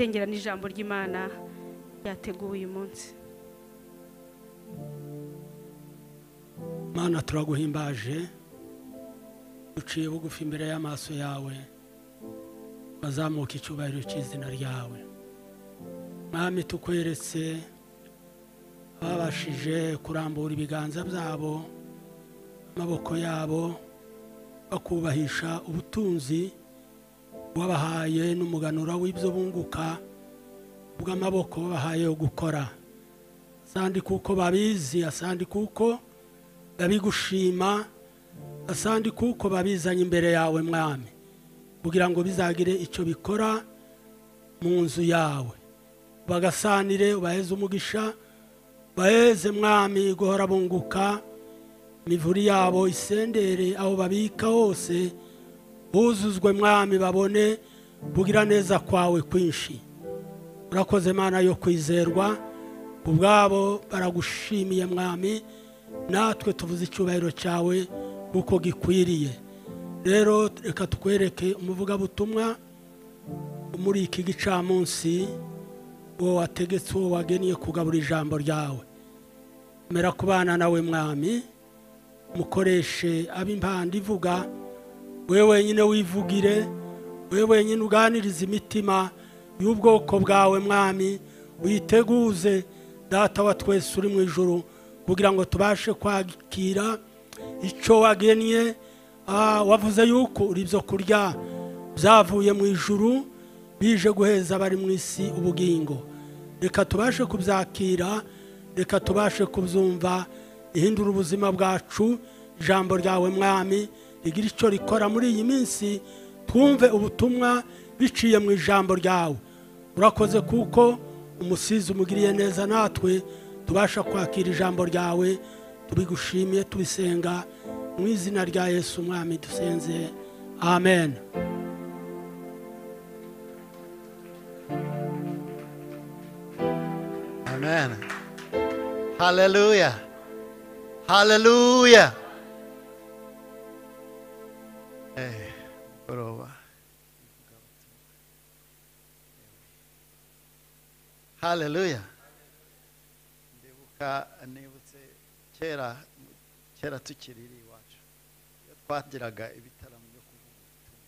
asengera n'ijambo ry'Imana yateguye uyu munsi. Mana turaguhimbaje duciye bugufi imbere y'amaso yawe bazamuka icyubahiro cy'izina ryawe. Mwami tukweretse ababashije kurambura ibiganza byabo amaboko yabo bakubahisha ubutunzi wabahaye n'umuganura w'ibyo bunguka bw'amaboko babahaye gukora. Asandi kuko babizi, asandi kuko babigushima, asandi kuko babizanye imbere yawe Mwami kugira ngo bizagire icyo bikora mu nzu yawe. Bagasanire ubaheze umugisha, baheze Mwami guhora bunguka, imivuri yabo isendere aho babika hose, buzuzwe Mwami babone kugira neza kwawe kwinshi. Urakoze Mana yo kwizerwa, ubwabo baragushimiye Mwami, natwe tuvuze icyubahiro cyawe kuko gikwiriye. Rero reka tukwereke umuvugabutumwa muri iki gicamunsi uwo wategetse, uwo wageniye kugabura ijambo ryawe. Mera kubana nawe Mwami, mukoreshe ab'impanda ivuga, wewe wenyine wivugire, wewe wenyine uganiriza imitima y'ubwoko bwawe Mwami, uyiteguze Data wa twese uri mu ijuru kugira ngo tubashe kwakira icyo wageniye. Wavuze yuko uri byo kurya byavuye mu ijuru bije guheza bari mu isi ubugingo. Reka tubashe kubyakira, reka tubashe kubyumva, ihindura ubuzima bwacu. Ijambo ryawe Mwami rigira icyo rikora muri iyi minsi, twumve ubutumwa biciye mu ijambo ryawe. Urakoze kuko umusizi umugiriye neza, natwe tubasha kwakira ijambo ryawe. Tubigushimiye tubisenga mu izina rya Yesu Mwami dusenze, amen. Amen. Hallelujah. Hallelujah. Hallelujah. Nibutse kera tukiri iwacu iyo twagiraga ibitaramo byo kuvuga ubutumwa,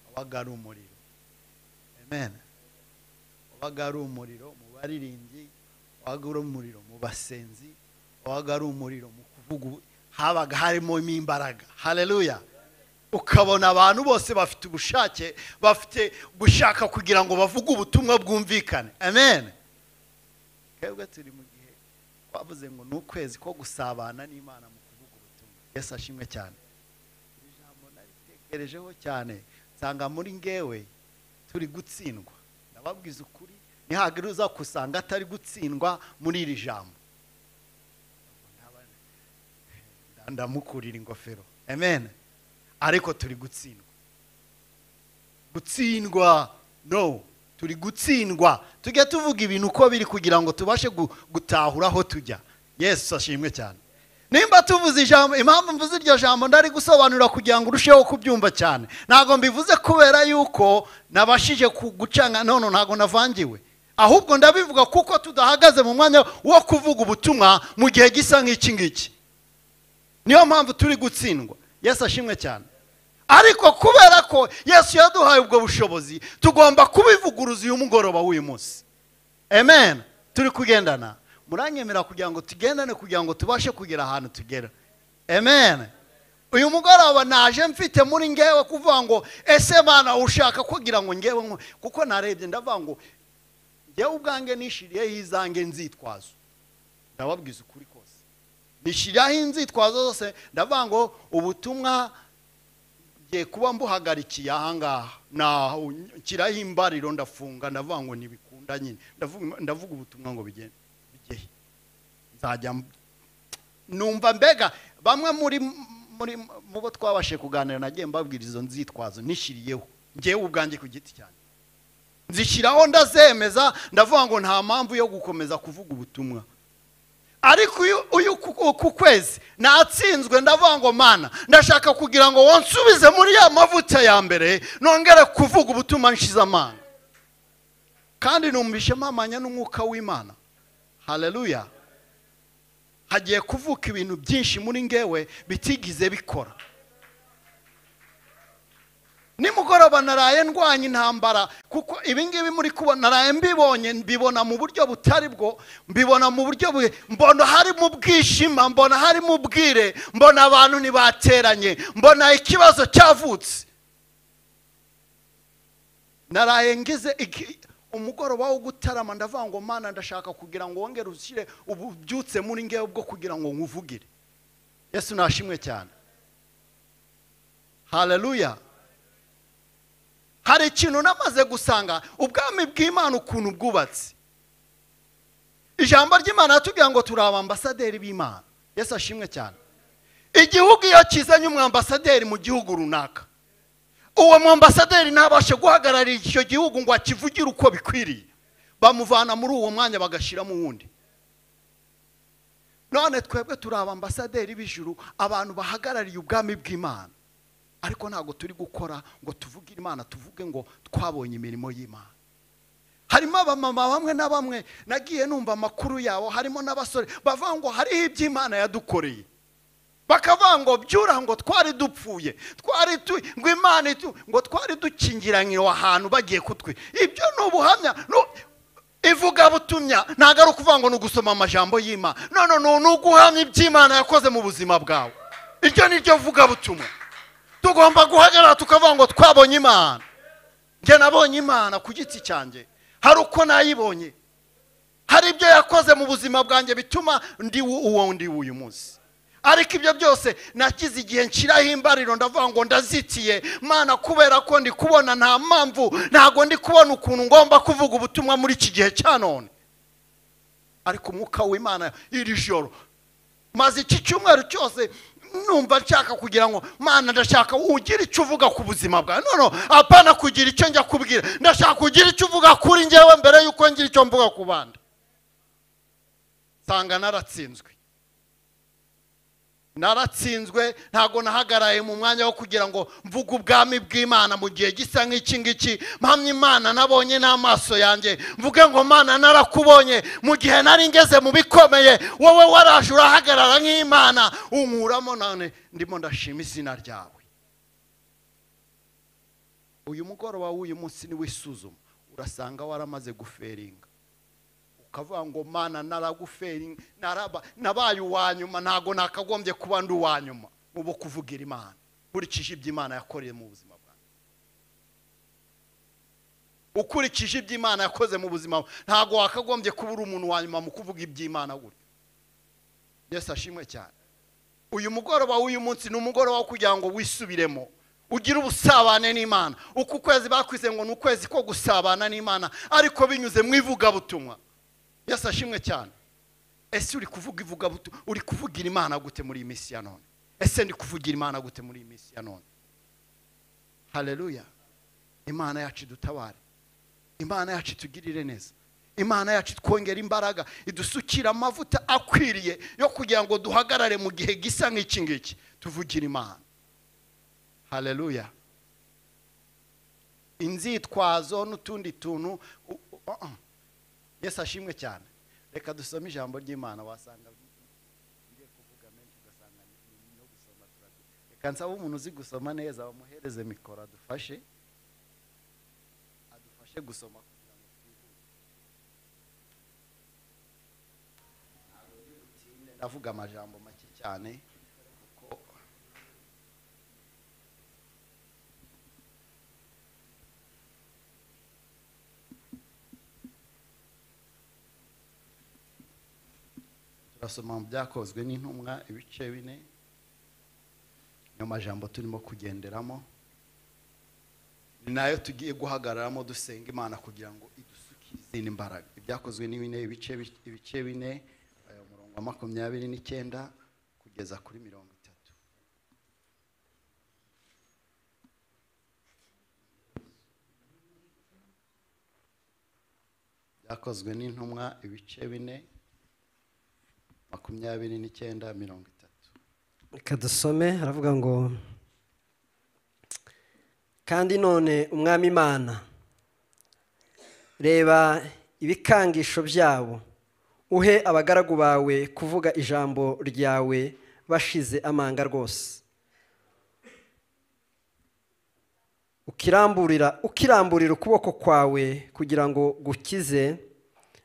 wabaga ari umuriro. Amen. Wabaga ari umuriro mu baririmbyi, wabaga ari umuriro mu basenzi, wabaga ari umuriro mu kuvuga, habaga harimo imbaraga. Hallelujah. Ukabona abantu bose bafite ubushake, bafite gushaka kugira ngo bavuge ubutumwa bwumvikane. Amen. Kebwe turi mu gihe bavuze ngo n'ukwezi ko gusabana n'Imana mu kuvuga ubutumwa. Yesu ashimwe cyane. Ijambo naritekerejeho cyane, nsanga muri ngewe turi gutsindwa. Ndababwiza ukuri, ntihagira uza kusanga atari gutsindwa muri iri jambo. Ndamukurira ingofero. Amen. Ariko turi gutsindwa. Gutsindwa no, turi gutsindwa. Tujye tuvuga ibintu uko biri kugira ngo tubashe gutahura aho tujya. Yesu ashimwe cyane. Nimba tuvuze ijambo, impamvu mvuze iryo jambo ndari gusobanura kugira ngo urusheho kubyumva cyane. Ntago mbivuze kubera yuko nabashije gucanga, none ntago navangiwe. Ahubwo ndabivuga kuko tudahagaze mu mwanya wo kuvuga ubutumwa mu gihe gisa nk'iki ngiki. Niyo mpamvu turi gutsindwa. Yesu ashimwe cyane. Ariko kubera ko Yesu yaduhaye ubwo bushobozi, tugomba kubivuguruza uyu mugoroba w'uyu munsi. Amen. Turi kugendana. Muranyemera kugira ngo tugendane, kugira ngo tubashe kugera ahantu tugera. Amen. Uyu mugoroba naje mfite muri ngewe kuvuga ngo ese Mana ushaka kugira ngo ngewe, kuko narebye ndavuga ngo ngewe ubwange nishiriye yizange nzitwazo. Ndababwiza ukuri kose. Nishiraho inzitwazo zose, ndavuga ngo ubutumwa ngiye kuba mbuhagarikiye ahangaha, na kiraho imbariro ndafunga, ndavuga ngo nibikunda nyine. Ndavuga ubutumwa ngo bigende bigehe. Nzajya numva mbega bamwe muri mubo twabashe kuganira, nagiye mbabwira izo nzitwazo nishiriyeho ngewe ubwange ku giti cyane. Nzishiraho ndazemeza, ndavuga ngo nta mpamvu yo gukomeza kuvuga ubutumwa. Ariko uyu ku kwezi natsinzwe, ndavuga ngo Mana ndashaka kugira ngo wonsubize muri ya mavuta ya mbere, nongere kuvuga ubutumwa nshize amanga. kandi numvishe mpamanya n'umwuka w'Imana. Haleluya. Hagiye kuvuka ibintu byinshi muri ngewe bitigize bikora. Nimugoroba naraye ndwanya intambara kuko ibingibi muri kubona naraye mbibona mu buryo butari bwo, mbibona mu buryo mbona hari mu bwishima, mbona hari mu bwire, mbona abantu nibateranye, mbona ikibazo cyavutse. Naraye ngize umugoroba wo gutarama ndavuga ngo Mana ndashaka kugira ngo wongere ushyire ububyutse muri ngewe bwo kugira ngo nkuvugire. Yesu nashimwe cyane. Haleluya. Hari ikintu namaze gusanga ubwami bw'Imana ukuntu bwubatse. Ijambo ry'Imana atubwira ngo turi abambasaderi b'Imana. Yesu ashimwe cyane. Igihugu iyo kizanye umwambasaderi mu gihugu runaka, uwo mwambasaderi ntabashe guhagararira icyo gihugu ngo akivugire uko bikwiriye, bamuvana muri uwo mwanya bagashiramo uwundi. None twebwe turi abambasaderi b'ijuru, abantu bahagarariye ubwami bw'Imana, ariko ntago turi gukora ngo tuvugire Imana, tuvuge ngo twabonye imirimo y'Imana. Harimo abamama bamwe na bamwe nagiye numva amakuru yabo, harimo n'abasore bavuga ngo hariho iby'Imana yadukoreye, bakavuga ngo byura ngo twari dupfuye, ngo Imana ngo twari dukingiranywe ahantu bagiye kutwe. Ibyo ni ubuhamya, ivugabutumwa ntago ari ukuvuga ngo ni ugusoma amajambo y'Imana. No, ni uguhamya iby'Imana yakoze mu buzima bwawe. Iryo ni ryo vugabutumwa. Tugomba guhagarara tukavuga ngo twabonye Imana. Nge nabonye Imana ku giti cyanjye, hari uko nayibonye, hari ibyo yakoze mu buzima bwanjye bituma ndi uyu munsi. Ariko ibyo byose nakize igihe nshiraho imbariro ndavuga ngo ndazitiye Mana, kubera ko ndi kubona nta mpamvu, ntago ndi kubona ukuntu ngomba kuvuga ubutumwa muri iki gihe cya none. Ariko umwuka w'Imana iri joro maze iki cyumweru cyose numva nshaka kugira ngo Mana ndashaka ugira icyo uvuga ku buzima bwawe. No, apana kugira icyo njya kubwira, ndashaka kugira icyo uvuga kuri ngewe mbere yuko ngira icyo mvuga ku bandi. Sanga naratsinzwe, ntago nahagaraye mu mwanya wo kugira ngo mvuge ubwami bw'Imana mu gihe gisa nk'iki ngiki. Mpamya Imana nabonye n'amaso yanjye, mvuge ngo Mana narakubonye mu gihe nari ngeze mu bikomeye, wowe waraje urahagarara nk'Imana unkuramo, none ndimo ndashima izina ryawe. Uyu mugoroba w'uyu munsi ni wisuzuma, urasanga waramaze guferinga, ukavuga ngo Mana naraguferinga, nabaye uwanyuma, ntago nakagombye kuba ndi uwanyuma mu kuvugira Imana ukurikije ibyo Imana yakoreye mu buzima bwawe. Ukurikije ibyo Imana yakoze mu buzima, ntago wakagombye kuba uri umuntu wanyuma mu kuvuga iby'Imana gutyo. Yesu ashimwe cyane. Uyu mugoroba w'uyu munsi ni umugoroba wo kugira ngo wisubiremo, ugire ubusabane n'Imana. Uku kwezi bakwize ngo ni ukwezi ko gusabana n'Imana, ariko binyuze mu ivugabutumwa. Yesu ashimwe cyane. Ese uri kuvuga ivugabutumwa, uri kuvugira Imana gute muri iyi minsi ya none? Ese ndi kuvugira Imana gute muri iyi minsi ya none? Haleluya. Imana yacu dutabare, Imana yacu tugirire neza, Imana yacu twongera imbaraga, idusukira amavuta akwiriye yo kugira ngo duhagarare mu gihe gisa nk'iki ngiki tuvugira Imana. Haleluya. Inzitwazo n'utundi tuntu Yesu ashimwe cyane. Reka dusome ijambo ry'Imana, wasanga ngiye kuvuga menshi ugasanga no gusoma turabye. Reka nsaba umuntu uzi gusoma neza bamuhereze mikoro adufashe gusoma kugira ngo twihute. Ndavuga amajambo make cyane kuko turasoma mu byakozwe n'Intumwa ibice 4, niyo majambo turimo kugenderamo, ni nayo tugiye guhagararamo dusenga Imana kugira ngo idusukize imbaraga. Ibyakozwe n'ibine ibice 4 umurongo wa 29 kugeza kuri 30. Byakozwe n'Intumwa ibice 4 29 30. Reka dusome, haravuga ngo kandi none Umwami Mana reba ibikangisho byabo, uhe abagaragu bawe kuvuga ijambo ryawe bashize amanga rwose. Ukiramburira ukuboko kwawe kugira ngo gukize,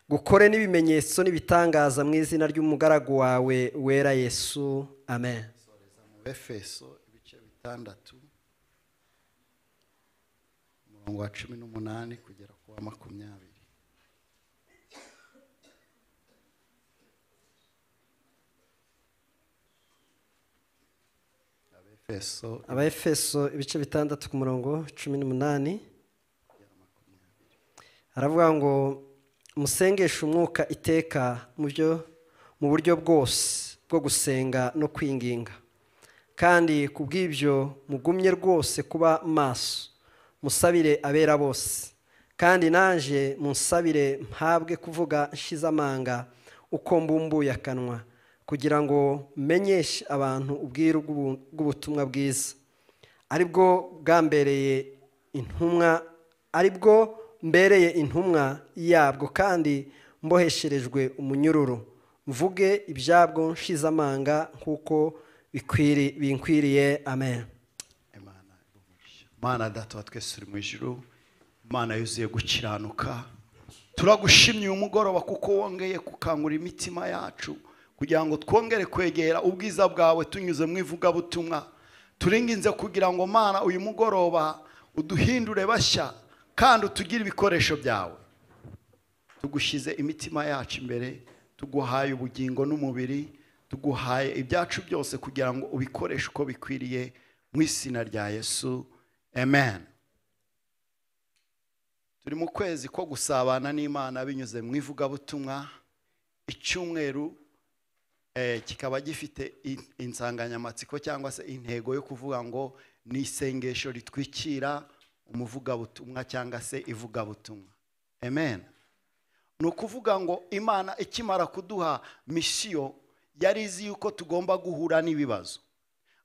gukore n'ibimenyetso n'ibitangaza mu izina ry'umugaragu wawe wera Yesu. Amen. Abefeso ibice 6 umurongo wa 18 kugera ku wa 20. Abefeso ibice 6 ku murongo 18 haravuga ngo musengeshe umwuka iteka mu buryo bwose bwo gusenga no kwinginga, kandi ku bw'ibyo mugumye rwose kuba maso, musabire abera bose, kandi nanje munsabire mpabwe kuvuga nshize amanga uko mbumbuye akanwa, kugira ngo menyeshe abantu ubwiru bw'ubutumwa bwiza, aribwo mbereye intumwa yabwo, kandi mbohesherejwe umunyururu, mvuge ibyabwo nshize amanga nk'uko binkwiriye. Amen. Mana data wa twese uri mu ijuru, Mana yuzuye gukiranuka, turagushimye uyu mugoroba kuko wongeye gukangura imitima yacu kugira ngo twongere kwegera ubwiza bwawe tunyuze mu ivugabutumwa. Turinginze kugira ngo Mana uyu mugoroba uduhindure bashya kandi utugire ibikoresho byawe. Tugushize imitima yacu imbere, tuguhaye ubugingo n'umubiri, tuguhaye ibyacu byose kugira ngo ubikoreshe uko bikwiriye mu izina rya Yesu. Amen. Turi mu kwezi ko gusabana n'Imana binyuze mu ivugabutumwa. Icyumweru kikaba gifite insanganyamatsiko cyangwa se intego yo kuvuga ngo ni isengesho ritwikira umuvugabutumwa cyangwa se ivugabutumwa. Amen. Ni ukuvuga ngo Imana ikimara kuduha misiyo yari izi yuko tugomba guhura n'ibibazo,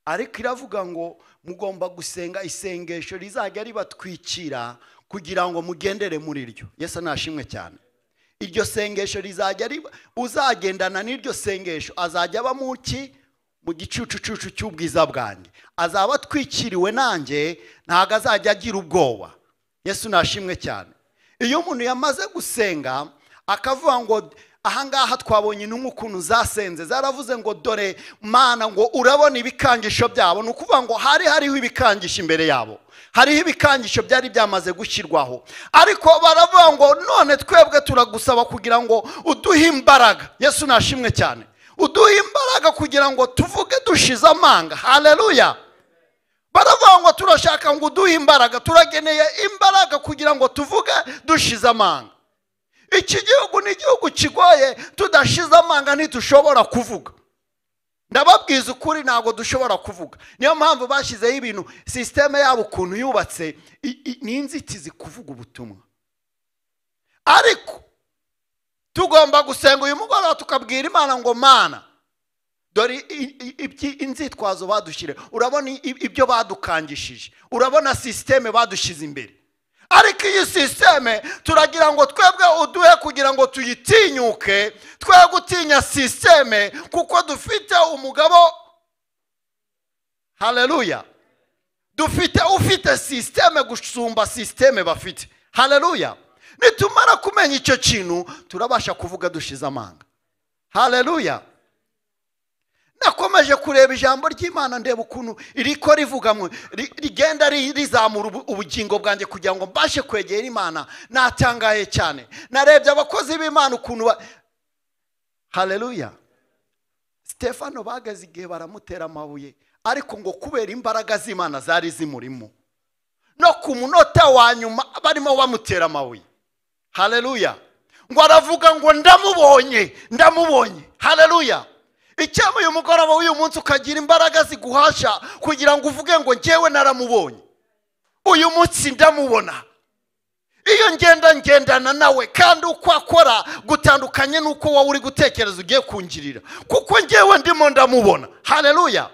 ariko iravuga ngo mugomba gusenga isengesho rizajya ribatwikira kugira ngo mugendere muri ryo. Yesu nashimwe cyane. Iryo sengesho rizajya uzagendana n'iryo sengesho azajya aba mu gicucucucu cy'ubwiza bwanjye, azaba atwikiriwe nanjye, ntago azajya agira ubwoba. Yesu nashimwe cyane. Iyo umuntu yamaze gusenga akavuga ngo ahangaha twabonye Intumwa ukuntu zasenze, zaravuze ngo dore Mana ngo urabona ibikangisho byabo. Ni ukuvuga ngo hariho ibikangisho imbere yabo, hariho ibikangisho byari byamaze gushyirwaho, ariko baravuga ngo none twebwe turagusaba kugira ngo uduhe imbaraga. Yesu nashimwe cyane. Uduhe imbaraga kugira ngo tuvuge dushize amanga. Haleluya. Baravuga ngo turashaka ngo uduhe imbaraga, turageneye imbaraga kugira ngo tuvuge dushize amanga. Iki gihugu ni igihugu kigoye, tudashize amanga ntitushobora kuvuga. Ndababwiza ukuri, ntabwo dushobora kuvuga. Niyo mpamvu bashizeho ibintu, systeme yabo ukuntu yubatse ni inzitizi kuvuga ubutumwa. Ariko tugomba gusenga uyu mugoroba tukabwira Imana ngo Mana dore inzitwazo badushyire, urabona ibyo badukangishije, urabona systeme badushize imbere. Ariko iyi systeme turagira ngo twebwe uduhe kugira ngo tuyitinyuke, twe gutinya systeme kuko dufite umugabo. Haleluya. Ufite systeme gusumba systeme bafite. Haleluya. Nitumara kumenya icyo kintu turabasha kuvuga dushize amanga. Haleluya. Nakomeje kureba ijambo ry'Imana ndeba ukuntu iriko rivugamwe rigenda rizamura ubugingo bwanjye kugira ngo mbashe kwegera Imana. Natangaye cyane, narebye abakozi b'Imana ukuntu Haleluya. Stefano bagaze igihe baramutera amabuye, ariko ngo kubera imbaraga z'Imana zari zimurimo, no ku munota wa nyuma barimo bamutera amabuye. Haleluya. Ngo aravuga ngo ndamubonye. Haleluya. Icyama uyu mugoroba w'uyu munsi ukagira imbaraga ziguhasha kugira ngo uvuge ngo njyewe naramubonye, uyu munsi ndamubona. Iyo ngendana nawe kandi uko akora gutandukanye nuko wowe uri gutekereza ugiye kungirira, kuko njyewe ndimo ndamubona. Haleluya.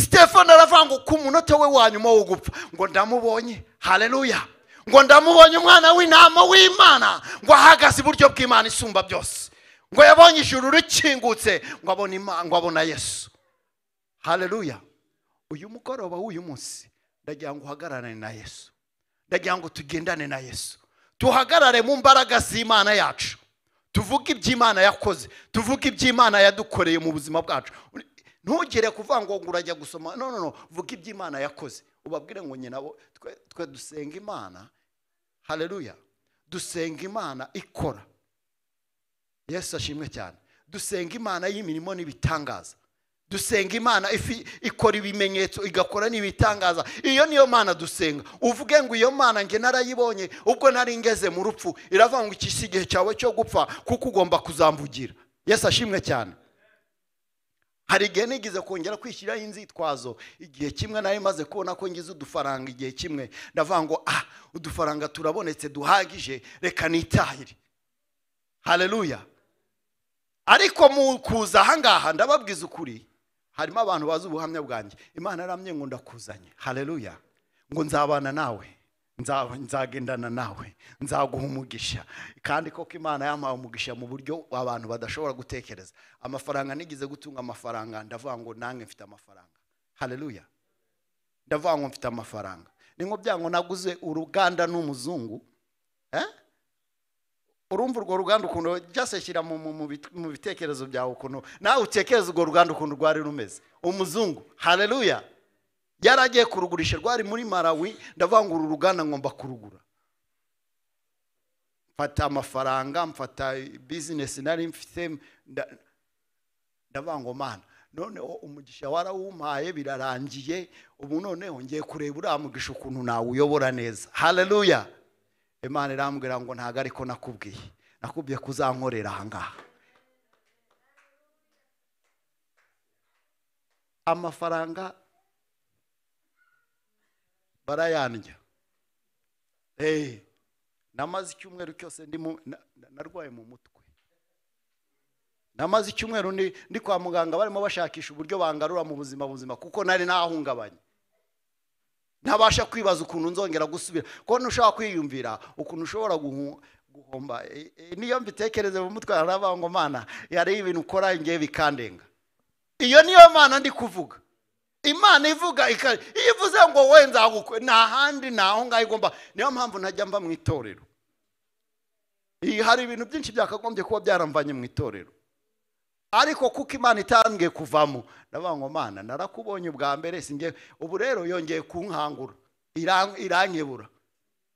Stefano aravuga ngo ku munota we wa nyuma wo gupfa ngo ndamubonye. Haleluya. ngo ndamubonye umwana w'intama w'Imana ngo ahagaze iburyo bw'Imana isumba byose, ngo yabonye ijuru rikingutse, ngo abona Yesu. Haleluya. Uyu mugoroba w'uyu munsi ndagira ngo uhagararane na Yesu, ndagira ngo tugendane na Yesu, tuhagarare mu mbaraga z'Imana yacu, tuvuge iby'Imana yakoze, tuvuge iby'Imana yadukoreye mu buzima bwacu. Ntugire kuvuga ngo urajya gusoma, no, vuga iby'Imana yakoze, ubabwire ngo nyina twe dusenga Imana. Haleluya. Dusenga Imana ikora. Yesu ashimwe cyane. Dusenga Imana y'imirimo n'ibitangaza, dusenga Imana ikora ibimenyetso igakora n'ibitangaza. Iyo niyo Mana dusenga. Uvuge ngo iyo Mana nge narayibonye ubwo nari ngeze mu rupfu, iravuga ngo iki si igihe cyawe cyo gupfa kuko ugomba kuzamvugira. Yesu ashimwe cyane. Hari igihe nigize kongera kwishyiraho inzitwazo, igihe kimwe nari maze kubona ko ngize udufaranga, igihe kimwe ndavuga ngo udufaranga turabonetse duhagije, reka nitahire. Haleluya. Ariko mu kuza ahangaha ndababwiza ukuri, harimo abantu bazi ubuhamya bwanjye. Imana yaramye ngo ndakuzanye. Haleluya. Ngo nzabana nawe, nzagendana nawe, nzaguha umugisha. Kandi koko Imana yampaye umugisha mu buryo abantu badashobora gutekereza. Amafaranga nigize gutunga amafaranga, ndavuga ngo nange mfite amafaranga. Haleluya. Ndavuga ngo mfite amafaranga. Ni nko byango naguze uruganda n'umuzungu. Urumva urwo ruganda ukuntu jashyira mu bitekerezo byawe, ukuntu nawe utekereza urwo ruganda ukuntu rwari rumeze. Umuzungu. Haleluya. Yaragiye kurugurisha, rwari muri Malawi. Ndavuga ngo uru ruganda ngomba kurugura. Mfata amafaranga, mfata business nari mfite, ndavuga ngo Mana, noneho umugisha warawumpaye birarangiye, ubu noneho ngiye kureba uramugisha ukuntu nawe uyobora neza. Haleluya. Imana irambwira ngo ntago ariko nakubwiye kuzankorera ahangaha. Amafaranga barayandya. Namaze icyumweru cyose narwaye mu mutwe. Namaze icyumweru ndi kwa muganga barimo bashakisha uburyo bangarura mu buzima kuko nari nahungabanye. Ntabasha kwibaza ukuntu nzongera gusubira, ko ntushaka kwiyumvira ukuntu ushobora guhomba. Niyo mbitekereze mu mutwe aravuga ngo Mana, yari ibintu ukora ngiye bikandenga. Iyo niyo Mana ndi kuvuga. Imana ivuga ivuze ngo we nzagukwe, nta handi naho ngaho igomba. Niyo mpamvu ntajya mba mu itorero. Hari ibintu byinshi byakagombye kuba byaramvanye mu itorero, ariko kuko Imana itambwiye kuvamo, ndavuga ngo Mana, narakubonye ubwa mbere singe, ubu rero yongeye kunkangura, iranyebura.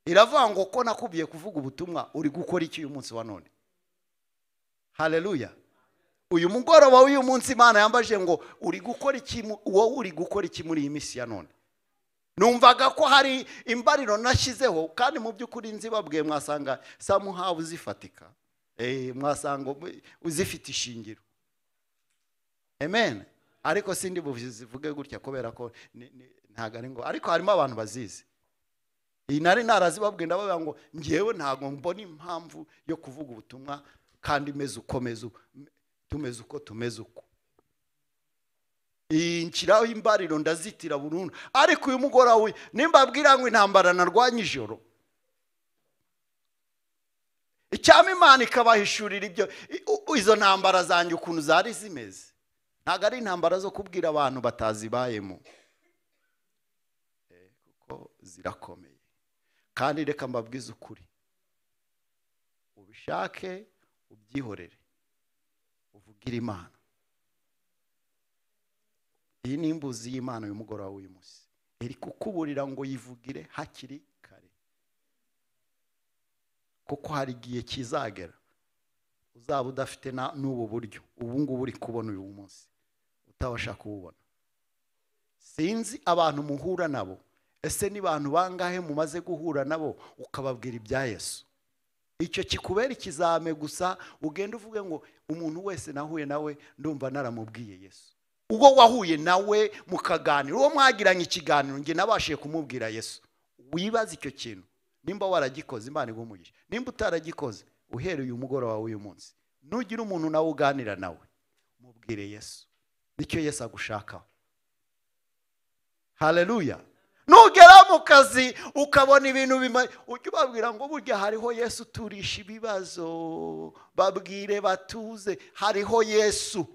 Iravuga ngo ko nakubiye kuvuga ubutumwa, uri gukora iki uyu munsi wa none? Haleluya. Uyu mugoroba w'uyu munsi Imana yambaje ngo uri gukora iki, wowe uri gukora iki muri iyi minsi ya none? Numvaga ko hari imbariro nashyizeho, kandi mu by'ukuri nzibabwiye mwasanga samuhawe zifatika. Mwasanga uzifite ishingiro. Amen. Ariko sindi buzivuge gutya kubera ko ntago ari ngo, ariko harimo abantu bazizi. Iyi nari narazibabwiye, ndabavuga ngo ngewe ntago mbona impamvu yo kuvuga ubutumwa kandi tumeze uko tumeze uko. Nkiraho imbariro ndazitira burundu. Ariko uyu mugoroba nimbabwira ngo intambara narwanye ijoro, icyama Imana ikabahishurira ibyo izo ntambara zanjye ukuntu zari zimeze. Ntago ari intambara zo kubwira abantu batazibayemo, kuko zirakomeye. Kandi reka mbabwize ukuri, ubishake ubyihorere, uvugira Imana. Iyi ni imbuzi y'Imana uyu mugoroba w'uyu munsi, iri kukuburira ngo yivugire hakiri kare, kuko hari igihe kizagera uzaba udafite n'ubu buryo ubu ngubu uri kubona uyu munsi, utabasha kububona. Sinzi abantu muhura nabo, ese ni bantu bangahe mumaze guhura nabo ukababwira ibya Yesu? Icyo kikubera ikizame gusa, ugenda uvuge ngo umuntu wese nahuye nawe ndumva naramubwiye Yesu. Ubwo wahuye nawe mukaganira, uwo mwagiranye ikiganiro, nge nabashiye kumubwira Yesu. Wibaza icyo kintu, nimba waragikoze Imana igumugisha. Nimba utaragikoze, uhereye uyu mugoroba w'uyu munsi, nugira umuntu nawe uganira nawe, mubwire Yesu. Nicyo Yesu agushakaho. Haleluya. nugera mu kazi ukabona ibintu ujye ubabwira ngo burya hariho Yesu turisha ibibazo, babwire batuze, hariho Yesu.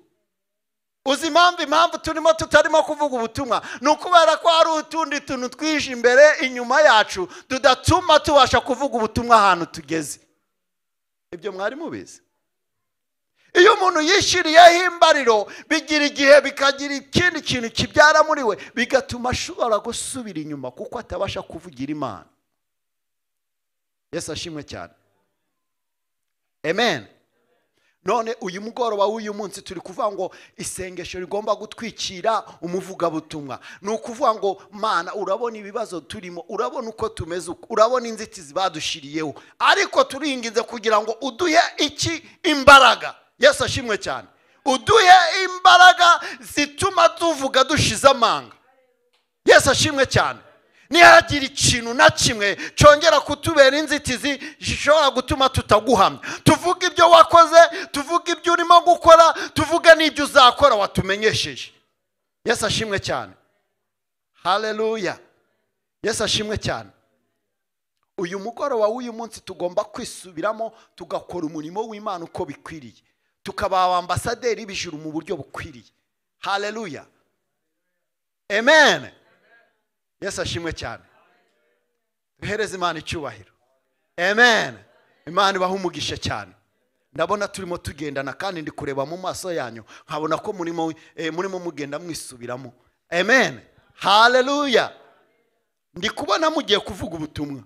Uzi impamvu turimo tutarimo kuvuga ubutumwa, ni ukubera ko hari utundi tuntu twije imbere inyuma yacu tudatuma tubasha kuvuga ubutumwa ahantu tugeze. Ibyo mwari mubizi? Iyo umuntu yishiriyeho imbariro bigira igihe bikagira ikindi kintu kibyara muri we, bigatuma ashobora gusubira inyuma kuko atabasha kuvugira Imana. Yesu ashimwe cyane. Amen. None uyu mugoroba w'uyu munsi turi kuvuga ngo isengesho rigomba gutwikira umuvugabutumwa. Ni ukuvuga ngo Mana, urabona ibibazo turimo, urabona uko tumeze, urabona inzitizi badushiriyeho, ariko turinginze kugira ngo uduhe iki? Imbaraga. Yesu ashimwe cyane. Uduhe imbaraga zituma tuvuga dushize amanga. Yesu ashimwe cyane. Nihagira ikintu na kimwe cyongera kutubera inzitizi zishobora gutuma tutaguhamya, tuvuga ibyo wakoze, tuvuga ibyo urimo gukora, tuvuga n'ibyo uzakora watumenyesheje. Yesu ashimwe cyane. Haleluya. Yesu ashimwe cyane. Uyu mugoroba w'uyu munsi tugomba kwisubiramo tugakora umurimo w'Imana uko bikwiriye, tukaba abambasaderi b'ijuru mu buryo bukwiriye. Haleluya. Amen. Yesu ashimwe cyane. Duhereze Imana icyubahiro. Amen. Imana ibahe umugisha cyane. Ndabona turimo tugendana kandi ndi kureba mu maso yanyu nkabona ko murimo mugenda mwisubiramo. Amen. Haleluya. Ndi kubona mugiye kuvuga ubutumwa.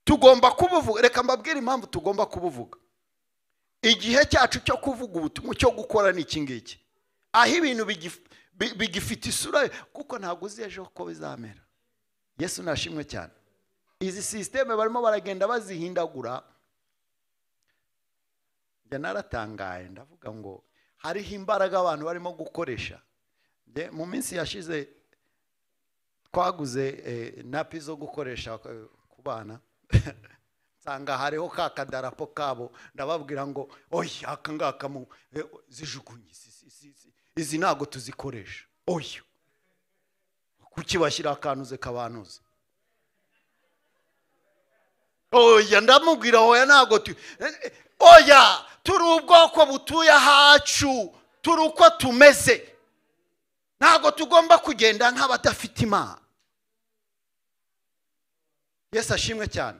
Tugomba kubuvuga. Reka mbabwire impamvu tugomba kubuvuga. Igihe cyacu cyo kuvuga ubutumwa, cyo gukora ni iki ngiki. Aho ibintu bigifite isura kuko ntabwo uzi ejo ko bizamera. Yesu nashimwe cyane. Izi systeme barimo baragenda bazihindagura. Njye naratangaye ndavuga ngo hariho imbaraga abantu barimo gukoresha. Mu minsi yashize twaguze napi zo gukoresha ku bana. Nsanga hariho ka kadarapo kabo, ndababwira ngo oya aka ngaka zijugunye, izi ntago tuzikoresha. Oya kuki bashyira akanuze kabanuza? Oya ndamubwira oya ntago oya turi ubwoko butuye hacu, turi uko tumeze, ntago tugomba kugenda nk'abadafite Imana. Yesu ashimwe cyane.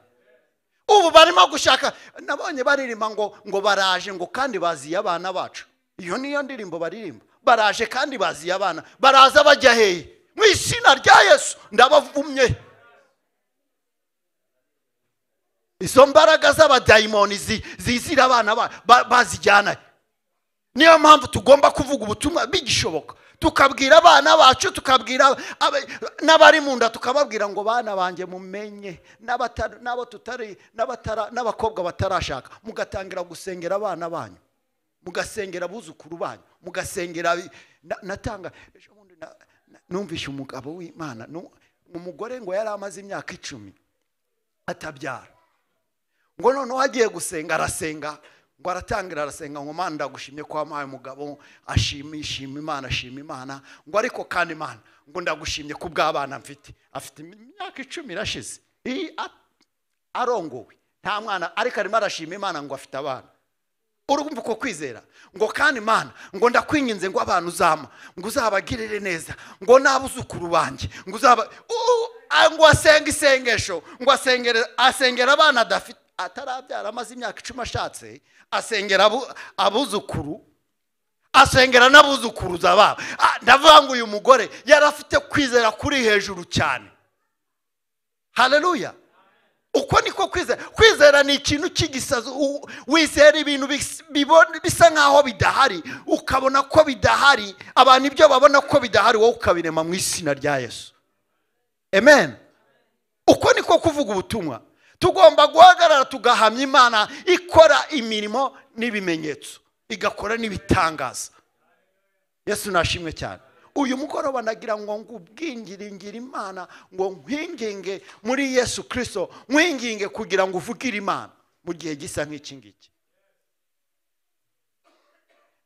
Ubu barimo gushaka, nabonye baririmba ngo baraje ngo kandi baziye abana bacu. Iyo niyo ndirimbo baririmba. Baraje kandi baziye abana. Baraza bajya hehe? Mu izina rya Yesu ndabavumye. Izo mbaraga z'abadayimoni zizira abana bazijyana. Niyo mpamvu tugomba kuvuga ubutumwa bigishoboka. Tukabwira abana bacu, tukabwira n'abari mu nda, tukababwira ngo bana banjye mumenye, n'abo tutari n'abakobwa batarashaka, mugatangira gusengera abana banyu, mugasengera abuzukuru banyu, mugasengera. Natanga numvishe umugabo w'Imana, umugore ngo yari amaze imyaka 10 atabyara, ngo noneho agiye gusenga arasenga, ngo aratangira arasenga ngo Mana ndagushimye ko wampaye umugabo ashima Imana, ngo ariko kandi Imana ngo ndagushimye ku bw'abana mfite. Afite imyaka 10 irashize arongowe nta mwana, ariko arimo arashima Imana ngo afite abana. Urumva uko kwizera? Ngo kandi Imana ngo ndakwinginze ngo abantu uzama ngo uzabagirire neza, ngo nabuzukuru banjye ngo ngo asenga isengesho, ngo asengera abana adafite, atarabyara amaze imyaka 10 ashatse, asengera abuzukuru, asengera n'abuzukuru z'ababo. Ndavuga ngo uyu mugore yari afite kwizera kuri hejuru cyane. Haleluya. Uko niko kwizera. Kwizera ni ikintu cy'igisazo. Wizera ibintu bisa nkaho bidahari, ukabona ko bidahari, abantu ibyo babona ko bidahari wowe ukabirema mu izina rya Yesu. Amen. Uko niko kuvuga ubutumwa. Tugomba guhagarara tugahamya Imana ikora imirimo n'ibimenyetso, igakora n'ibitangaza. Yesu nashimwe cyane. Uyu mugoroba nagira ngo ngubwingiringira Imana, ngo nkwinginge muri Yesu Kristo, nkwinginge kugira ngo uvugire Imana mu gihe gisa nk'iki ngiki.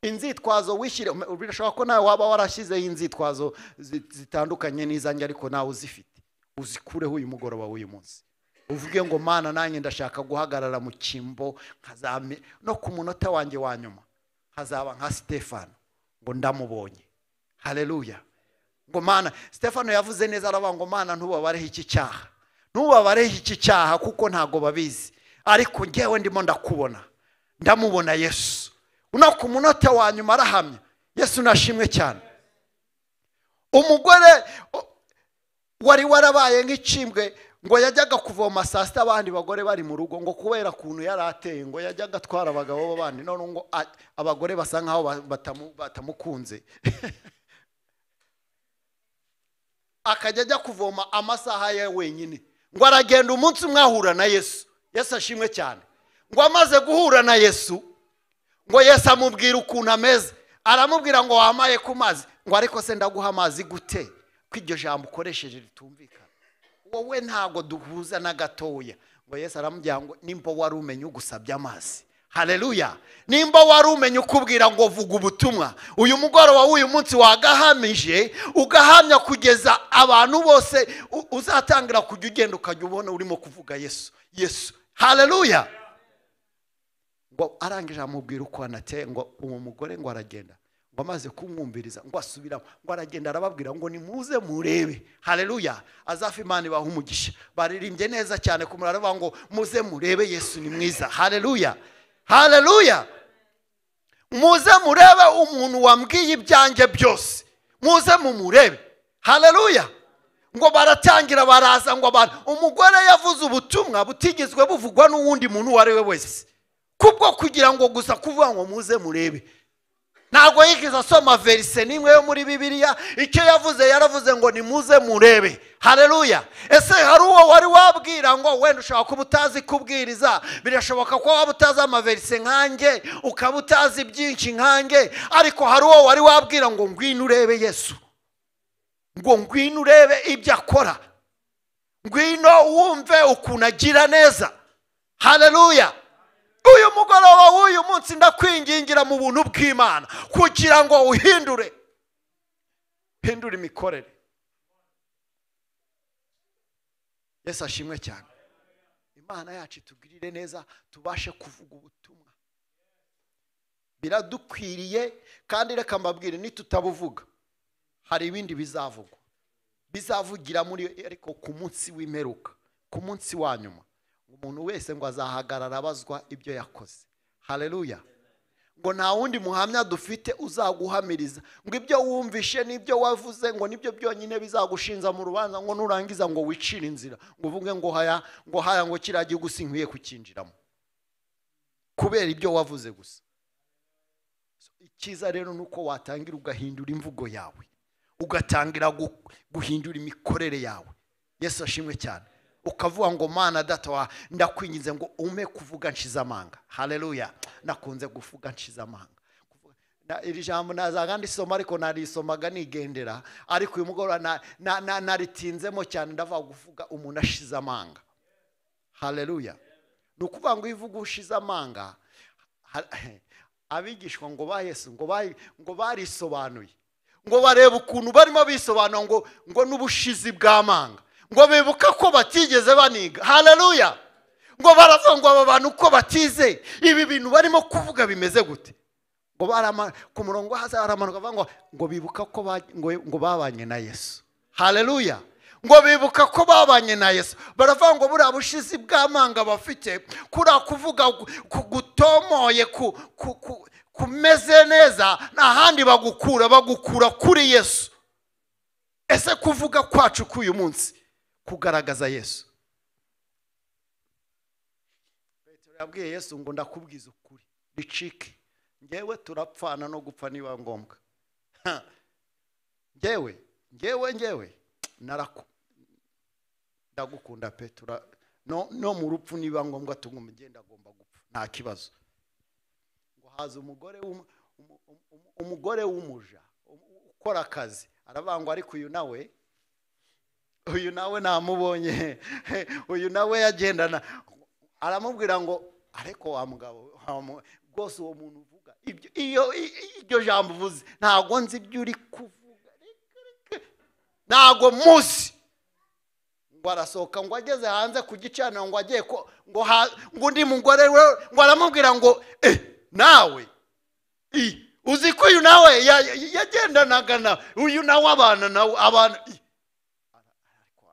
inzitwazo wishyire, birashoboka ko nawe waba warashyizeho inzitwazo zitandukanye n'izanjye ariko nawe uzifite, uzikureho uyu mugoroba w'uyu munsi, uvuge ngo Mana nanjye ndashaka guhagarara mu cyimbo no ku munota wanjye wa nyuma hazaba nka Stefano ngo ndamubonye. Haleluya. Ngo Mana, Stefano yavuze neza aravuga ngo Mana ntubabareho iki cyaha, ntubabareho iki cyaha kuko ntago babizi, ariko ngewe ndimo ndakubona, ndamubona Yesu. Uno ku munota wa nyuma arahamya. Yesu nashimwe cyane. Umugore wari warabaye nk'ikimbwe ngo yajyaga kuvoma saa sita abandi bagore bari mu rugo, ngo kubera kuntu yari ateye ngo yajyaga atwara abagabo b'abandi, none ngo abagore basa nkaho batamukunze akajya ajya kuvoma amasaha ye wenyine. Ngo aragenda umunsi umwe ahura na Yesu. Yesu ashimwe cyane. Ngo amaze guhura na Yesu, ngo Yesu amubwira ukuntu ameze, aramubwira ngo wamaye ku mazi, ngo ariko se ndaguha amazi gute ko iryo jambo ukoresheje ritumvikana, wowe ntago duhuza na gatoya. Ngo Yesu aramubwira ngo nimba wari umenye ugusabye amazi. Haleluya. Nimba wari umenye ukubwira ngo vuga ubutumwa, uyu mugoroba w'uyu munsi wagahamije ugahamya kugeza abantu bose uzatangira kujya ugenda ukajya ubona urimo kuvuga Yesu Yesu. Haleluya. Ngo arangije amubwira uko anateye, ngo uwo mugore ngo aragenda, ngo amaze kumwumviriza ngo asubira, ngo aragenda arababwira ngo nimuze murebe. Haleluya. Azafa Imana ibaha umugisha, baririmbye neza cyane kumuraba ngo muze murebe Yesu ni mwiza. Haleluya. Haleluya. Muze murebe umuntu wambwiye ibyanjye byose, muze mumurebe. Haleluya. Ngo baratangira baraza, ngo abantu, umugore yavuze ubutumwa butigizwe buvugwa n'uwundi muntu wari we wese, kubwo kugira ngo gusa kuvuga ngo muze murebe. Ntago yigize asoma verse nimwe yo muri Bibiliya, icyo yavuze yaravuze ngo nimuze murebe. Haleluya. Ese hari uwo wari wabwira ngo wenda ushaka kuba utazi kubwiriza, birashoboka ko waba utazi amaverse nkanjye, ukaba utazi byinshi nkanjye, ariko hari uwo wari wabwira ngo ngwino urebe Yesu, ngo ngwino urebe ibyo akora, ngwino wumve ukuntu agira neza. Haleluya. Uyu mugoroba w'uyu munsi ndakwingingira mu buntu bw'Imana kugira ngo uhindure imikorere. Yesu ashimwe cyane. Imana yacu itugirire neza tubashe kuvuga ubutumwa. Biradukwiriye kandi reka mbabwire nitutabuvuga hari ibindi bizavugira muri, ariko ku munsi w'imperuka, ku munsi wa nyuma umuntu wese ngo azahagarara abazwa ibyo yakoze. Haleluya. Ngo nta wundi muhamya dufite uzaguhamiriza ngo ibyo wumvishe n'ibyo wavuze ngo nibyo byonyine bizagushinza mu rubanza, ngo nurangiza ngo wicire inzira ngo uvuge ngo haya ngo kiriya gihugu sinkwiye kukinjiramo kubera ibyo wavuze gusa. Icyiza rero nuko watangira ugahindura imvugo yawe, ugatangira guhindura imikorere yawe. Yesu ashimwe cyane. Ukavuga ngo Mana data ndakwinginze ngo ume kuvuga nshize amanga. Haleluya. Nakunze kuvuga nshize amanga. Iri jambo nazaga ndisoma ariko narisomaga nigendera, ariko uyu mugoroba naritinzemo cyane ndavuga kuvuga umuntu ashize amanga. Haleluya. Nukuvuga ngo ivuga ushize amanga, abigishwa ngo ba Yesu ngo barisobanuye, ngo bareba ukuntu barimo bisobanura ngo n'ubushizi bw'amanga, ngo bibuka ko batigeze baniga. Haleluya. Ngo baravuga ngo aba bantu ko batize ibi bintu barimo kuvuga bimeze gute, ngo barama ku murongo haza aramanuka bavuga ngo bibuka ko ngo babanye na Yesu. Haleluya. Ngo bibuka ko babanye na Yesu, baravuga ngo buriya bushizi bw'amanga bafite kura kuvuga gutomoye kumeze neza, n'ahandi bagukura kuri Yesu. Ese kuvuga kwacu k'uyu munsi kugaragaza Yesu. Petero yabwiye Yesu ngo ndakubwiza ukuri bicike, ngewe turapfana no gupfa niba ngombwa. Ngewe ndagukunda Petero, no mu rupfu niba ngombwa tugumugenda agomba gupfa nta kibazo. Ngo haza umugore w'umuja ukora akazi, aravuga ariko uyu nawe namubonye, uyu nawe yagendana, aramubwira ngo ariko wa mugabo rwose uwo muntu uvuga iryo jambo uvuze ntago nzi ibyo uri kuvuga, ntago muzi. Ngo arasohoka ngo ageze hanze ku gicaniro ngo agiye ngo undi mugore we ngo aramubwira ngo nawe uzi ko uyu nawe yagendanaga na uyu nawe abana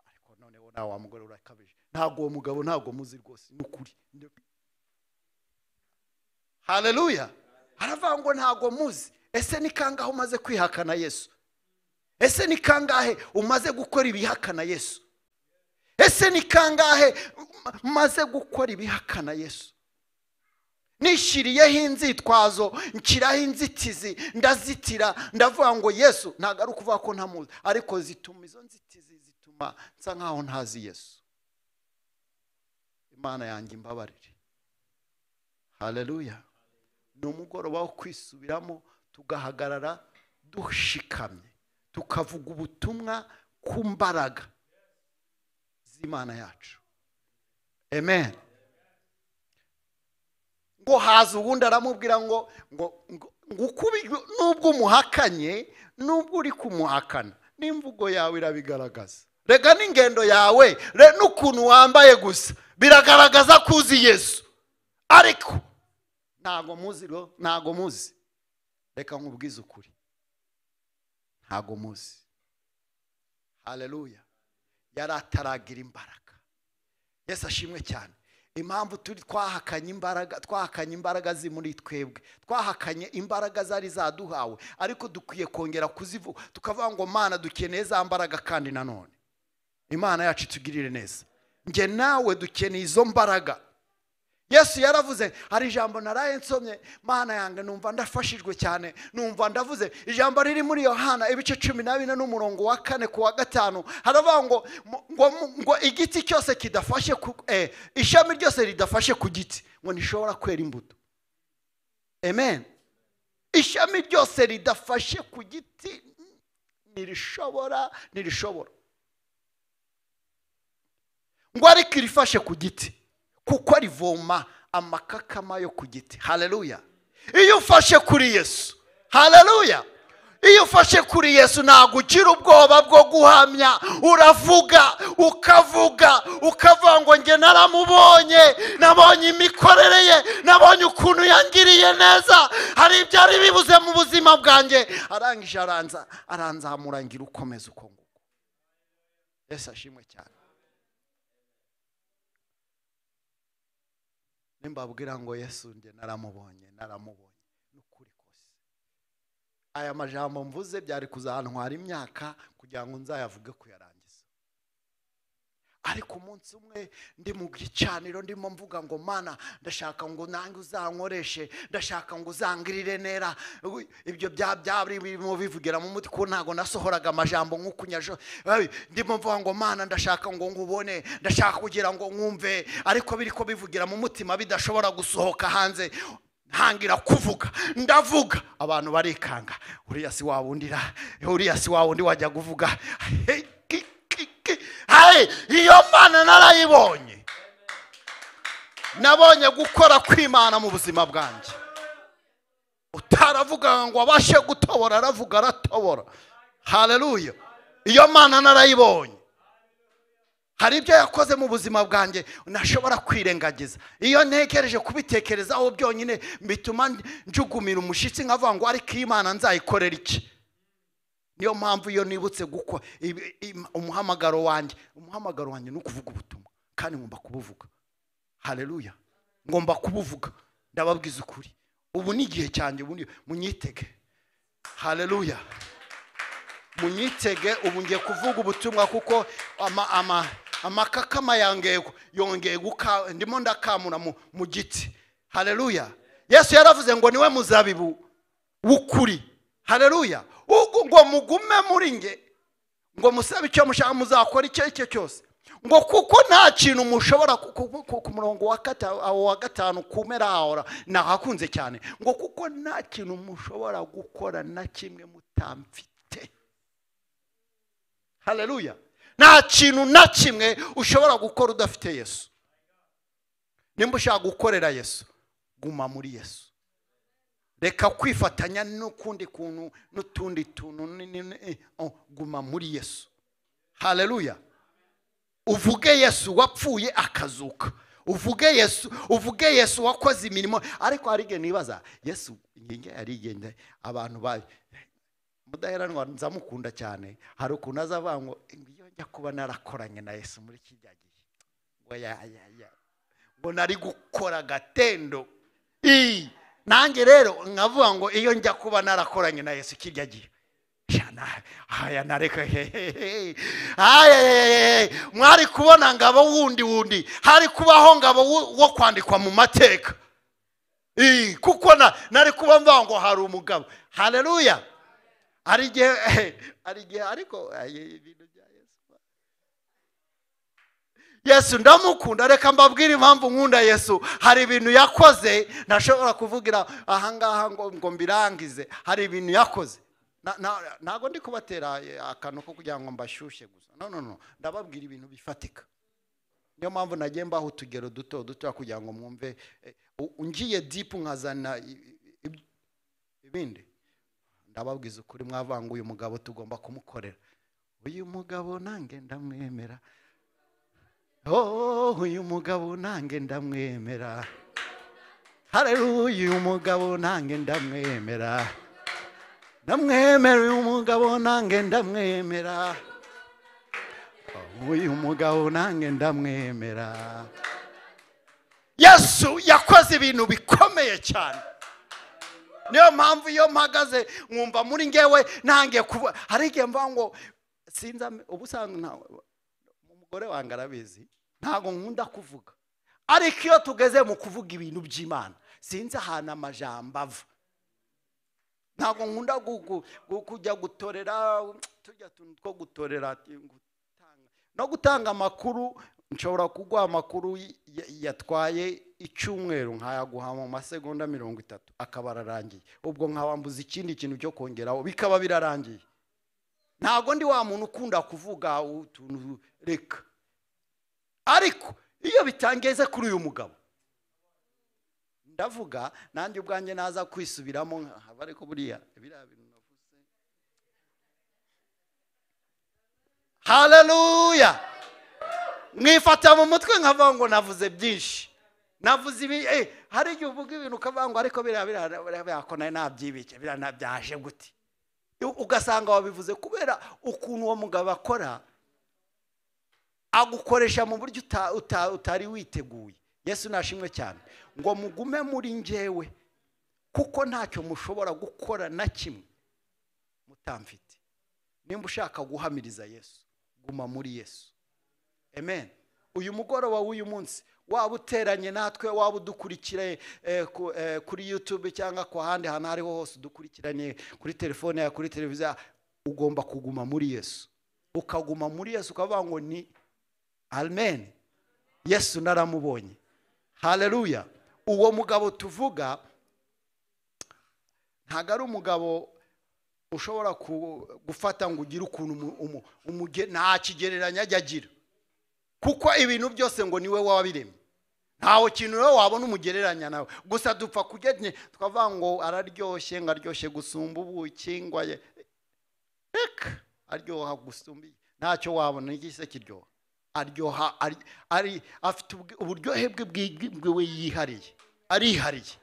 ariko noneho nawe wa mugore urakabije, ntago uwo mugabo ntago muzi rwose n'ukuri. Haleluya. Aravuga ngo ntago muzi. Ese ni kangahe umaze kwihakana Yesu? Ese ni kangahe umaze gukora ibihakana Yesu? Ese ni kangahe maze gukora ibihakana Yesu? Nishiriyeho inzitwazo, nshyiraho inzitizi, ndazitira, ndavuga ngo Yesu ntago ari ukuvuga ko ntamuzi, ariko zituma izo nzitizi zituma nsa nkaho ntazi Yesu. Imana yanjye imbabarire. Haleluya. Ni umugoroba wo kwisubiramo, tugahagarara dushikamye, tukavuga ubutumwa ku mbaraga z'Imana yacu. Amen. Ngo haza ubundi aramubwira ngo nubwo umuhakanye, nubwo uri kumuhakana, n'imvugo yawe irabigaragaza. Rega n'ingendo yawe n'ukuntu wambaye gusa biragaragaza ko uzi Yesu. Ariko ntago muzi. Reka nkubwize ukuri, ntago muzi. Haleluya. Yari ataragira imbaraga. Yesu ashimwe cyane. Impamvu turi twahakanye imbaraga ziri muri twebwe, twahakanye imbaraga zari zaduhawe, ariko dukwiye kongera kuzivuga tukavuga ngo Mana dukeneye za mbaraga, kandi nanone Imana yacu itugirire neza. Nge nawe dukeneye izo mbaraga. Yesu yaravuze, hari ijambo naraye nsomye, Mana yange numva ndafashijwe cyane, numva ndavuze ijambo riri muri Yohana ibice 14 n'umurongo wa 4 ku wa 5. Haravuga ngo igiti cyose kidafashe ishami ryose ridafashe ku giti ngo nishobora kwera imbuto. Amen. Ishami ryose ridafashe ku giti nirishobora. Ngo ariko irifashe ku giti kuko rivoma amakakama yo ku giti. Haleluya. Iyo ufashe kuri Yesu, haleluya, iyo ufashe kuri Yesu ntago ugira ubwoba bwo guhamya. Uravuga ukavuga ngo nge naramubonye, nabonye imikorere ye, nabonye ukuntu yangiriye neza, hari ibyari bibuze mu buzima bwanjye, arangije aranzamura ngira ukomeza uko nguko. Yesu ashimwe cyane. Nimbabwira ngo Yesu nge naramubonye n'ukuri kose, aya majambo mvuze byari kuzantwara imyaka kugira ngo nzayavuge kuyarangiza. Ariko umunsi umwe ndi mu gicaniro ndimo mvuga ngo Mana ndashaka ngo nange uzankoreshe, ndashaka ngo uzangirire nera. Ibyo byari birimo bivugira mu muti ko ntago nasohoraga amajambo nk'ukunyajo. Ndimo mvuga ngo Mana ndashaka ngo ngubone, ndashaka kugira ngo nkumve, ariko biriko bivugira mu mutima bidashobora gusohoka hanze. Ntangira kuvuga, ndavuga, abantu barikanga. Uriya si wa wundi wajya kuvuga. Iyo Mana narayibonye. Nabonye gukora kw'Imana mu buzima bwanjye. Utaravuga ngo abashe gutobora, aravuga aratobora. Haleluya. Iyo Mana narayibonye. Hari ibyo yakoze mu buzima bwanjye nashobora kwirengagiza. Iyo ntekereje kubitekerezaho byonyine bituma njugumira umushitsi nkavuga ngo ariko Imana nzayikorera iki? Niyo mpamvu iyo nibutse gukwa umuhamagaro wanjye ni ukuvuga ubutumwa, kandi ngomba kubuvuga. Haleluya. Ngomba kubuvuga. Ndababwiza ukuri, ubu ni igihe cyanjye, ubu munyitege. Haleluya. Munyitege, ubu ngiye kuvuga ubutumwa kuko amakakama yongeye ndimo ndakamura mu giti. Haleluya. Yesu yaravuze ngo niwe muzabibu w'ukuri. Haleluya. Ngo mugume muri nge, ngo musabe icyo mushaka muzakora icyo cyose. Ngo kuko nta kintu mushobora ku murongo wa 5 kumera ahora nahakunze cyane. Ngo kuko nta kintu mushobora gukora na kimwe mutamfite. Haleluya. Nta kintu na kimwe ushobora gukora udafite Yesu. Nimba ushaka gukorera Yesu, guma muri Yesu. reka kwifatanya n'ukundi kuntu n'utundi tuntu guma muri Yesu. Haleluya. Uvuge Yesu wapfuye akazuka, uvuge Yesu wakoze imirimo. Ariko harige nibaza Yesu inginge yarigende abantu ba mudaheranwa nzamukunda cyane, hari ukuntu azavuga ngo iyo njya kuba narakoranye na Yesu muri kijya gihe ngo nari gukora gatendo. Nanjye rero nkavuga ngo iyo njya kuba narakoranye na Yesu kijya gihe haya nareka mwari kubona ngabo wundi hari kubaho ngabo wo kwandikwa mu mateka. Kuko nari kuba mvuga ngo hari umugabo. Haleluya. Ari gihe ariko ibintu bya Yesu ndamukunda. Reka mbabwire impamvu nkunda Yesu. Hari ibintu yakoze ntashobora kuvugira ahangaha ngo mbirangize. Hari ibintu yakoze. Ntago ndi kubatera akantu ko kugira ngo mbashyushye gusa. No, ndababwira ibintu bifatika. Niyo mpamvu nagiye mbaho utugero duto kugira ngo mwumve. Ungiye deep nkazana ibindi. Ndababwiza ukuri mwavanga uyu mugabo tugomba kumukorera. Uyu mugabo nange ndamwemera. Uyu mugabo nange ndamwemera. Haleluya. Uyu mugabo nange ndamwemera. Ndamwemera uyu mugabo nange ndamwemera. Uyu mugabo nange ndamwemera. Yesu yakoze ibintu bikomeye cyane. Niyo mpamvu iyo mpagaze mwumva muri ngewe nange kuba hari igihe mvuga ngo sinza ubusanzwe umugore wange arabizi ntago nkunda kuvuga, ariko iyo tugeze mu kuvuga ibintu by'Imana sinzi ahantu amajambo ava. Ntago nkunda kujya gutorera tujya two gutorera no gutanga amakuru. Nshobora kuguha amakuru yatwaye icyumweru nkayaguha mu masegonda 30 akaba ararangiye. Ubwo nkawambuza ikindi kintu cyo kongeraho bikaba birarangiye. Ntago ndi wa muntu ukunda kuvuga utuntu reka. Ariko iyo bitangeze kuri uyu mugabo ndavuga nanjye ubwanjye naza kwisubiramo ariko buriya biriya bintu navuze. Haleluya. Mwifata mu mutwe nkavuga ngo navuze byinshi. Navuze ibi hari igihe uvuga ibintu ukavuga ngo ariko biriya ko nayo nabyibike biriya nabyaje gute. Ugasanga wabivuze kubera ukuntu uwo mugabo akora agukoresha mu buryo utari witeguye. Yesu nashimwe cyane ngo mugume muri njyewe kuko ntacyo mushobora gukora na kimwe mutamfite. Nimba ushaka guhamiriza Yesu guma muri Yesu. Amen. Uyu mugoroba w'uyu munsi waba uteranye natwe, waba udukurikire kuri YouTube cyangwa kwa handi hana hariho hose udukurikiranye kuri telefone ya kuri televiziyo, ugomba kuguma muri Yesu. Ukaguma muri Yesu ukavuga ngo ni amen. Yesu naramubonye. Haleluya. Uwo mugabo tuvuga ntago ari umugabo ushobora gufata ngo ugire ukuntu nta kigereranya ajya agira. Kuko ibintu byose ngo niwe wabiremye. Ntawo kintu rero wabona umugereranya nawe. Gusa dupfa kugene twavuga ngo araryoshye ngaryoshye gusumba ubuki ngwaye. Reka aryoha gusumba. Ntacyo wabona igise kiryoha. Aryoha ari afite uburyohe bwe yihariye. Arihariye.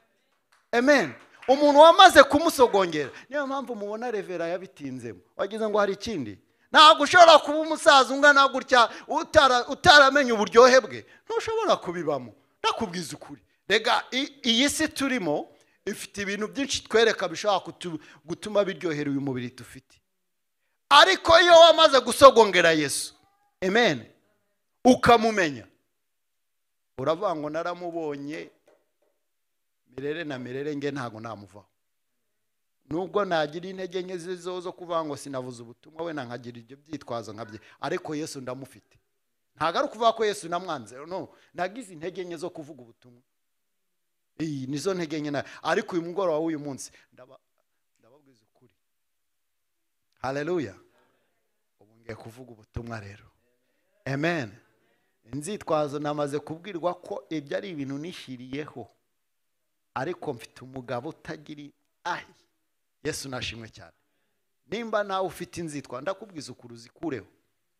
Amen. Umuntu wamaze kumusogongera niyo mpamvu mubona revera yabitinzemo. Wagize ngo hari ikindi. Ntabwo ushobora kuba umusaza ungana gutya utaramenya uburyohe bwe. Ntushobora kubibamo. Ndakubwiza ukuri. Rega iyi si turimo ifite ibintu byinshi twereka bishobora gutuma biryohera uyu mubiri dufite. Ariko iyo wamaze gusogongera Yesu, amen, ukamumenya, uravuga ngo naramubonye mirere na mirere nge ntago namuvaho. Nubwo nagira intege nke zo kuvuga ngo sinavuze ubutumwa we nankagira ibyo byitwazo nkabye, ariko Yesu ndamufite. Ntago ari kuvuga ko Yesu namwanze, no, nagize intege nke zo kuvuga ubutumwa. Nizo ntege nke, ariko uyu mugoroba w'uyu munsi ndababwiza ukuri. Haleluya. Ubu ngiye kuvuga ubutumwa rero. Amen. Inzitwazo namaze kubwirwa ko ibyo ari ibintu nishiriyeho, ariko mfite umugabo Yesu nashimwe cyane. Nimba nawe ufite inzitwa ndakubwiza ukuri uzikureho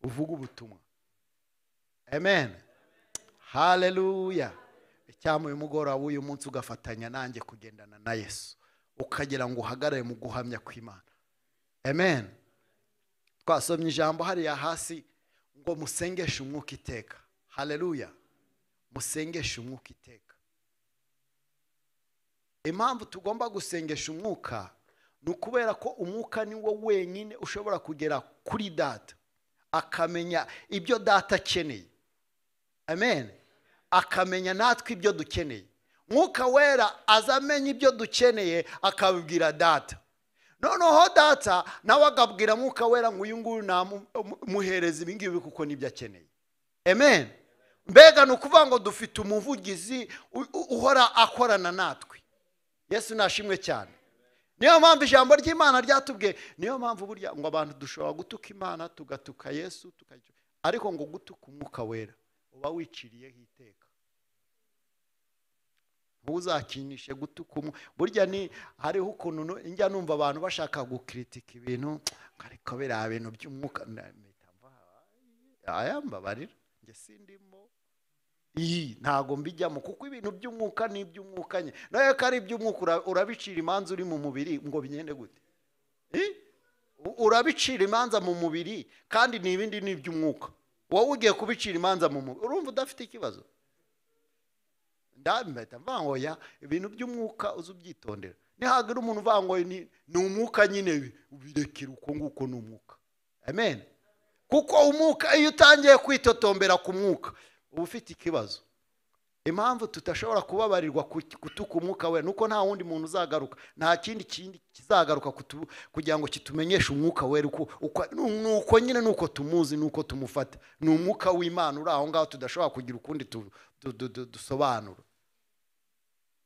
uvuga ubutumwa. Amen. Hallelujah. Icyamwe uyu mugoroba w'uyu munsi ugafatanya nanjye kugendana na Yesu ukagira ngo uhagarare mu guhamya kw'Imana. Amen. Twasomye ijambo hariya hasi ngo musengeshe umwuka iteka. Hallelujah. Musengeshe umwuka iteka. Impamvu tugomba gusengesha umwuka ni ukubera ko umwuka ni wo wenyine ushobora kugera kuri data akamenya ibyo data akeneye. Amen. Akamenya natwe ibyo dukeneye. Mwuka wera azamenya ibyo dukeneye akabibwira data. Noneho data nawe agabwira mwuka wera ngo uyu nguyu namuhereza ibingibi kuko nibyo akeneye. Amen. Mbega nukuvuga ngo dufite umuvugizi uhora akorana natwe. Yesu nashimwe cyane. Niyo mpamvu ijambo ry'Imana ryatubwiye, niyo mpamvu burya ngo abantu dushobora gutuka Imana tugatuka Yesu ariko ngo gutuka umwuka wera uba wiciriyeho iteka. Uzakinishe gutuka burya ni hariho ukuntu njya numva abantu bashaka gukritika ibintu ariko bera ibintu by'umwuka ayambabarira nge sindimo ntago mbijyamo kuko ibintu by'umwuka ni iby'umwuka nye nayo kari iby'umwuka urabicira imanza uri mu mubiri ngo binyende gute urabicira imanza mu mubiri kandi ni ibindi ni iby'umwuka wowe ugiye kubicira imanza mu mubiri urumva udafite ikibazo ndambeta mvangoya ibintu by'umwuka uzubyitondera nihagira umuntu vangoye ni umwuka nyine ubirekera uko nguko ni umwuka. Amen. Kuko umwuka iyo utangiye kwitotombera ku mwuka uba ufite ikibazo. Impamvu tutashobora kubabarirwa kutuka umwuka we nuko nta wundi muntu uzagaruka nta kindi kizagaruka kugira ngo kitumenyeshe umwuka we nuko nyine nuko tumuzi nuko tumufata ni umwuka w'Imana uri aho ngaho tudashobora kugira ukundi dusobanura.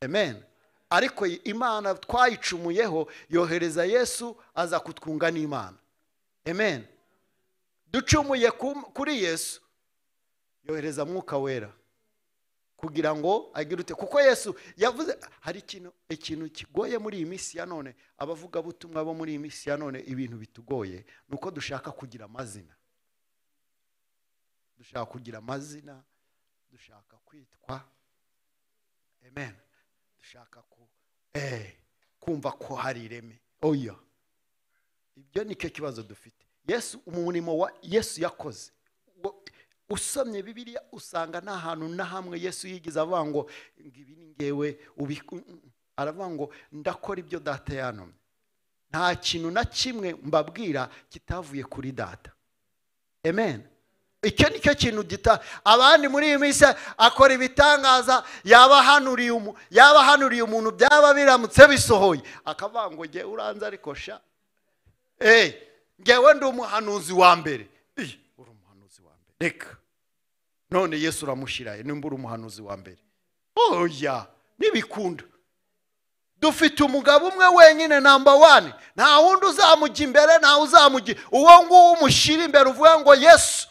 Amen. Ariko Imana twayicumuyeho yohereza Yesu aza kutwunga n'Imana. Amen. Ducumuye kuri Yesu yohereza mwuka wera kugira ngo agirute kuko Yesu yavuze hari ikintu kigoye muri iyi minsi ya none abavuga butumwa bo muri iyi minsi ya none ibintu bitugoye nuko dushaka kugira amazina. Dushaka kugira amazina, dushaka kwitwa. Amen. Dushaka kumva ko hari ireme. Oya. Ibyo nicyo kibazo dufite. Yesu umurimo wa Yesu yakoze. Usomye Bibiliya usanga nta hantu na hamwe Yesu yigize avuga ngo ibi ni ngewe aravuga ngo ndakora ibyo data yantumye. Nta kintu na kimwe mbabwira kitavuye kuri data. Amen. Icyo nicyo kintu gita abandi muri iyi minsi akora ibitangaza yabahanuriye umuntu byaba biramutse bisohoye akavuga ngo nge uranze ariko sha ngewe ndi umuhanuzi wa mbere. Uri umuhanuzi wa mbere reka none Yesu uramushiraye nimba uri umuhanuzi wa mbere. Oya nibikunda dufite umugabo umwe wenyine number 1 nta wundi uzamujya imbere nta uzamujya uwo nguwo umushira imbere uvuga ngo Yesu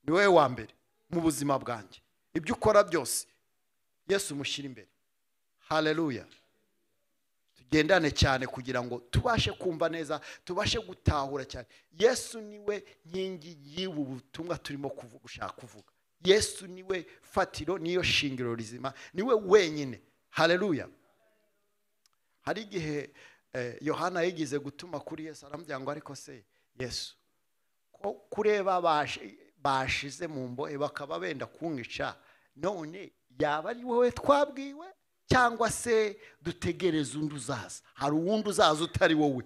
ni wewe wa mbere mu buzima bwanjye ibyo ukora byose Yesu umushira imbere. Hallelujah. Tugendane cyane kugira ngo tubashe kumva neza tubashe gutahura cyane. Yesu niwe nkingi y'ubu butumwa turimo kuvuga. Yesu niwe fatiro niyo shingiro rizima niwe wenyine. Hallelujah. Hari igihe Yohana yigize gutuma kuri Yesu aramubwira ngo ariko se Yesu ko kureba bashize mu mbohe bakaba benda kungica none yaba ari wowe twabwiwe cyangwa se dutegereza undi uzaza hari uwundi uzaza utari wowe.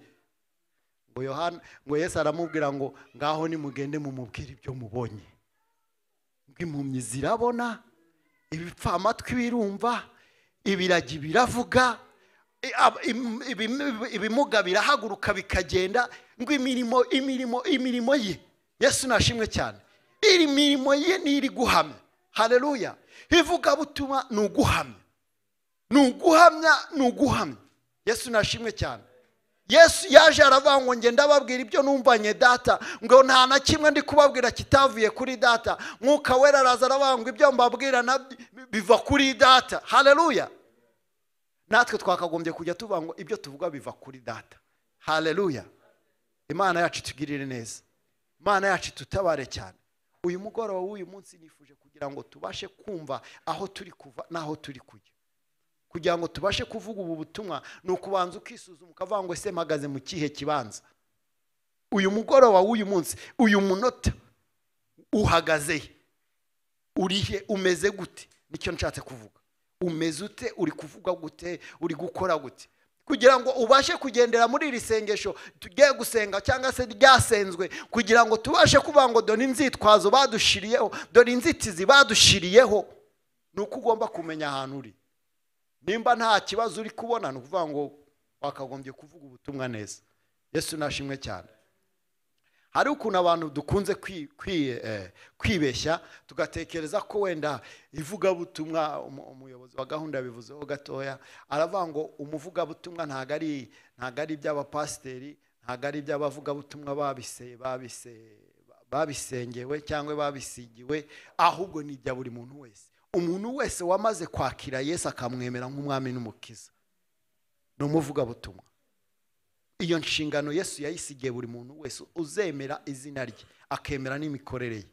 Ngo Yesu aramubwira ngo ngaho nimugende mumubwire ibyo mubonye. Impumyi zirabona, ibipfa amatwi birumva, ibiragi biravuga, ibimuga birahaguruka bikagenda. Ngo imirimo ye Yesu nashimwe cyane. Iri mirimo ye niri guhamya. Haleluya. Ivuga butumwa nuguhamya. Nuguhamya. Yesu nashimwe cyane. Yesu yaje aravuga ngo nge ndababwira ibyo numvanye data ngo nta na kimwe ndi kubabwira kitavuye kuri data. Mwuka wera araza aravuga ngo ibyo mbabwira biva kuri data. Haleluya. natwe twakagombye kujya tuvuga ngo ibyo tuvuga biva kuri data. Haleluya. Imana yacu tugirire neza, Imana yacu tutabare cyane. Uyu mugoroba w'uyu munsi nifuje kugira ngo tubashe kumva aho turi kuva naho turi kujya. Kugira ngo tubashe kuvuga ubu butumwa ni ukubanza ukisuzuma ukavuga ngo ese mpagaze mu kihe kibanza. Uyu mugoroba w'uyu munsi, uyu munota uhagaze urihe, umeze gute? Nicyo nshatse kuvuga. Umeze ute, uri kuvuga gute, uri gukora gute? Kugira ngo ubashe kugendera muri iri sengesho tugiye gusenga cyangwa se ryasenzwe, kugira ngo tubashe kuvuga ngo dore inzitwazo badushiriyeho, dore inzitizi badushiriyeho, nuko ugomba kumenya ahantu uri. Nimba nta kibazo uri kubona, ni ukuvuga ngo wakagombye kuvuga ubutumwa neza. Yesu nashimwe cyane. Hari ukuntu abantu dukunze kwibeshya tugatekereza ko wenda ivugabutumwa, umuyobozi wa gahunda bivuzeho gatoya, aravuga ngo umuvugabutumwa ntago ari iby'abapasiteri, ntago ari iby'abavugabutumwa babisengewe cyangwa babisigiwe, ahubwo ni ibya buri muntu wese. Umuntu wese wamaze kwakira Yesu akamwemera nk'umwami n'umukiza ni umuvugabutumwa. Iyo nshingano Yesu yayisigiye buri muntu wese uzemera izina rye akemera n'imikorere ye.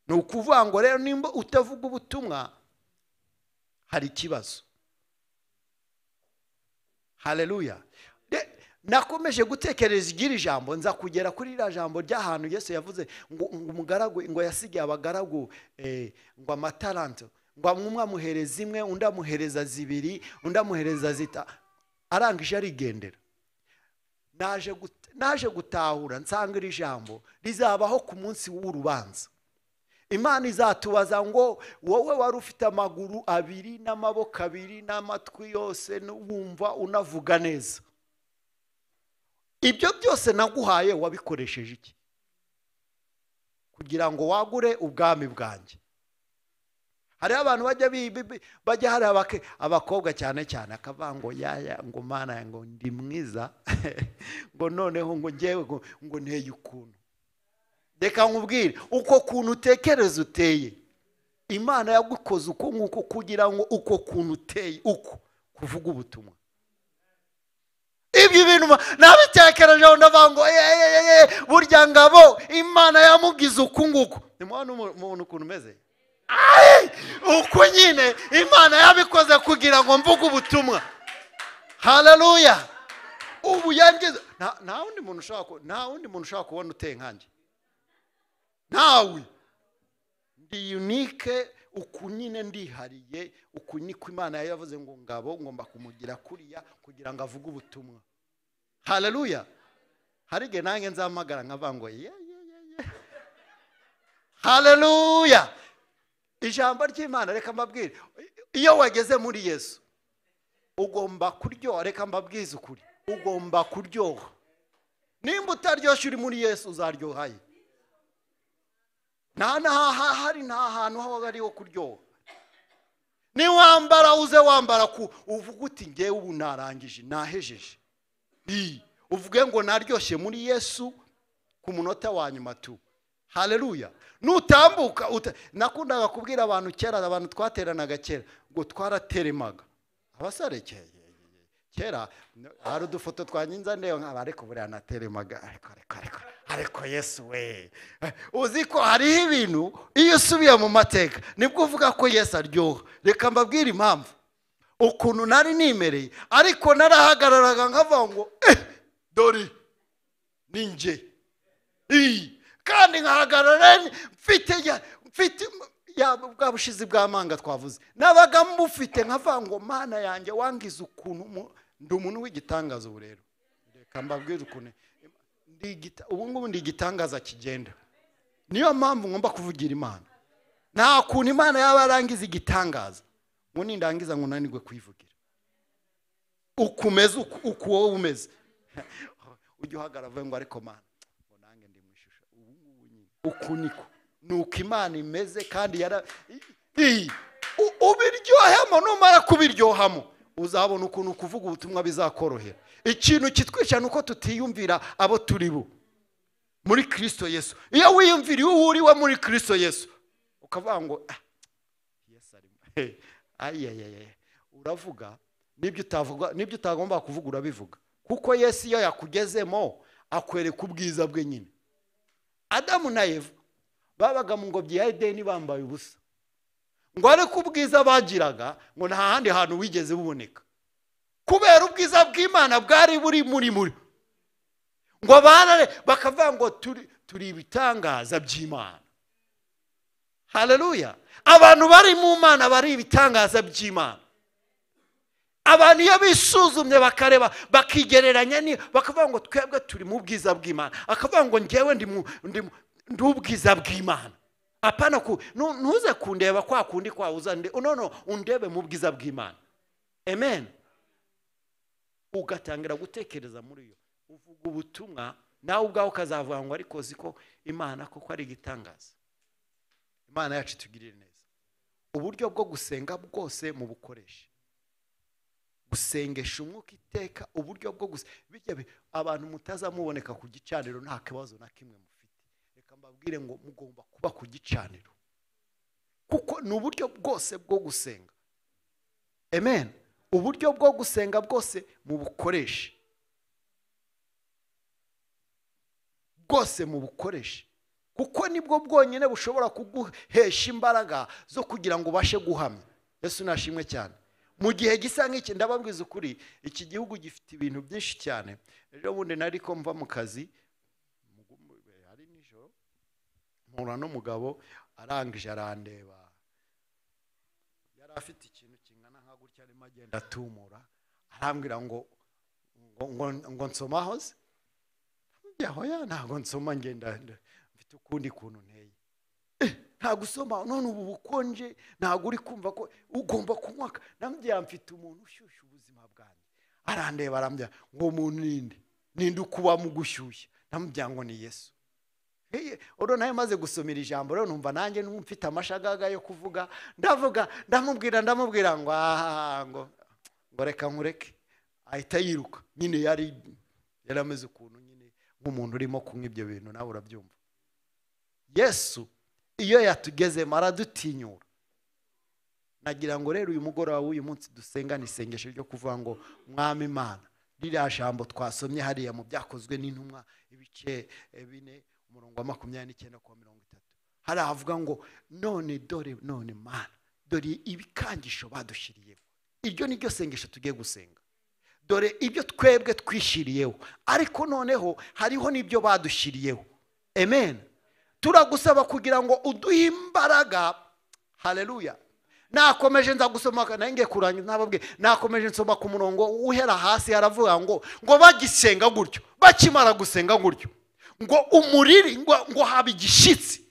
Ni ukuvuga ngo rero nimba utavuga ubutumwa hari ikibazo. Haleluya. Nakomeje gutekereza igira jambo, nza kugera kuri ira jambo ry'ahantu Yesu yavuze ngo umugaragu ngo yasigiye abagaragu ngo amatalanto, ngo umwe amuhereza imwe, undi amuhereza zibiri, undi amuhereza zita, arangije arigendera. Naje gutahura nsanga iri jambo rizabaho ku munsi w'urubanza. Imana izatubaza ngo wowe wari ufite amaguru abiri n'amaboko abiri n'amatwi yose wumva unavuga neza, ibyo byose naguhaye wabikoresheje iki? Kugira ngo wagure ubwami bwanjye. Hari abantu bajya hari abakobwa cyane cyane akavuga ngo yaya ngo Mana ngo ndi mwiza ngo noneho ngo ngewe ngo nteye ukuntu. Reka nkubwire uko kuntu utekereza uteye, Imana yagukoze uko nk'uko kugira ngo uko kuntu uteye uko kuvuga ubutumwa. Ibyo bintu nabitekerejeho ndavuga ngo burya ngabo Imana yamugize uku nguko. Nimubona umuntu ukuntu umeze? Uko nyine Imana yabikoze kugira ngo mvuge ubutumwa. Haleluya. Ubu yangize nta wundi muntu ushaka kubona uteye nkanjye. Nawe ndi unique, uku nyine ndihariye, uku niko Imana yavuze ngo ngabo ngomba kumugira kuriya kugira ngo avuge ubutumwa. Haleluya. Harige nange nzamagara nkavuga ngo haleluya. Ijambo ry'Imana reka mbabwire, iyo wageze muri Yesu ugomba kuryoha. Reka mbabwize ukuri, ugomba kuryoha. Nimba utaryoshye uri muri Yesu uzaryohaye. Nta hantu haba hariho kuryoha. Ni wambara uze wambara uvuga uti ngewe ubu narangije nahejeje. Uvuge ngo naryoshye muri Yesu ku munota wa nyuma tu. Haleluya. Nutambuka nakundaga kubwira abantu kera, abantu twateranaga kera ngo twarateremaga. Abasare kera hari udufoto twanyinza ndeyo nk'abareko buriya nateremaga, ariko Yesu we. Uzi ko hariho ibintu iyo usubiye mu mateka nibwo uvuga ko Yesu aryoha. Reka mbabwire impamvu. Ukuntu nari nimereye ariko narahagararaga nkavuga ngo dore ninjye. Kandi nkahagarara mfite bwa bushize bw'amanga twavuze, nabaga mbufite nkavuga ngo Mana yanjye wangize ukuntu ndi umuntu w'igitangaza. Ubu rero reka mbabwire ukuntu ubu ngubu ndi igitangaza kigenda. Niyo mpamvu ngomba kuvugira Imana. Nta kuntu Imana yaba arangiza igitangaza ngo nindangiza ngo nanirwe kuyivugira. Ukumeze uko wowe umeze ujye uhagarara ngo ariko Mana ngo nange ndi mu ishusho ubu ngubu nyine uku niko nuko Imana imeze. Kandi ubiryohamo, numara kubiryohamo uzabona ukuntu kuvuga ubutumwa bizakorohera. Ikintu kitwisha nuko tutiyumvira abo turi bo muri Kristo Yesu. Iyo wiyumvira uwo uriwe muri Kristo Yesu ukavuga ngo Yesu ari uravuga n'ibyo utagomba kuvuga urabivuga, kuko Yesu iyo yakugezemo akwereka ubwiza bwe nyine. Adamu na Eva babaga mu ngobyi ya Edeni bambaye ubusa, ngo ariko ubwiza bagiraga ngo nta handi hantu wigeze buboneka, kubera ubwiza bw'Imana bwari buri muri ngo bakavuga ngo turi ibitangaza by'Imana. Haleluya! Abantu bari mu Mana bari ibitangaza by'Imana. Abantu iyo bisuzumye bakareba bakigereranya bakavuga ngo twebwe turi mu bwiza bw'Imana, akavuga ngo ngewe ndi ubwiza bw'Imana. Apana ntuze kundeba kwa kundi kwa uzande, no undebe mu bwiza bw'Imana. Amen. Ugatangira gutekereza muri yo, uvuga ubutumwa nawe ubwawe ukazavuga ngo ariko ziko Imana koko ari igitangaza. Imana yacu tugirire neza. Uburyo bwo gusenga bwose mu bukoresha, gusengesha umwuka iteka, uburyo bwo bijya abantu mutazamuboneka ku gicaniro nta kibazo na kimwe mufite. Reka mbabwire ngo mugomba kuba ku gicaniro, kuko ni uburyo bwose bwo gusenga. Amen. Uburyo bwo gusenga bwose mu bukoresha, bwose mu bukoresha, kuko nibwo bwonyine bushobora kuguhesha imbaraga zo kugira ngo ubashe guhamya. Yesu nashimwe cyane. Mu gihe gisa nk'iki ndababwiza ukuri, iki gihugu gifite ibintu byinshi cyane. Ejo bundi nari ko mva mu kazi, hari nijoro mpura n'umugabo arangije arandeba, yari afite ikintu kingana nka gutya arimo agenda atumura, arambwira ngo nsomaho se? Hoya ntabwo nsoma, ngenda mfite ukundi kuntu nteye. Nta gusoma none ubu bukonje, ntabwo uri kumva ko ugomba kunywa. Namubwiye mfite umuntu ushyushya ubuzima bwanjye. Arandeba arambwira ngo umuntu ninde ukuba mu gushyushya? Namubwiye ngo ni Yesu. Oro nawe maze gusomera ijambo rero numva nanjye mfite amashagaga yo kuvuga, ndamubwira ngo reka nkureke. Ahita yiruka. Nyine yari ameze ukuntu nyine nk'umuntu urimo kunywa ibyo bintu, nawe urabyumva. Yesu iyo yatugezemo aradutinyura. Nagira ngo rero uyu mugoroba w'uyu munsi dusengane isengesho ryo kuvuga ngo Mwami Mana, ririya jambo twasomye hariya mu byakozwe n'Intumwa ibice 4 umurongo wa 29 kwa 30, hari avuga ngo none Mana, dore ibikangisho badushiriyeho. Iryo ni ryo sengesho tugiye gusenga. Dore ibyo twebwe twishiriyeho, ariko noneho hariho n'ibyo badushiriyeho. Amen. Turagusaba kugira ngo uduhe imbaraga. Haleluya. Nakomeje nza gusoma nange kurangiza nababwe, nakomeje nsoma ku murongo uhera hasi, haravuga ngo bagisenga gutyo, bakimara gusenga gutyo, ngo umuriri ngo haba igishitsi.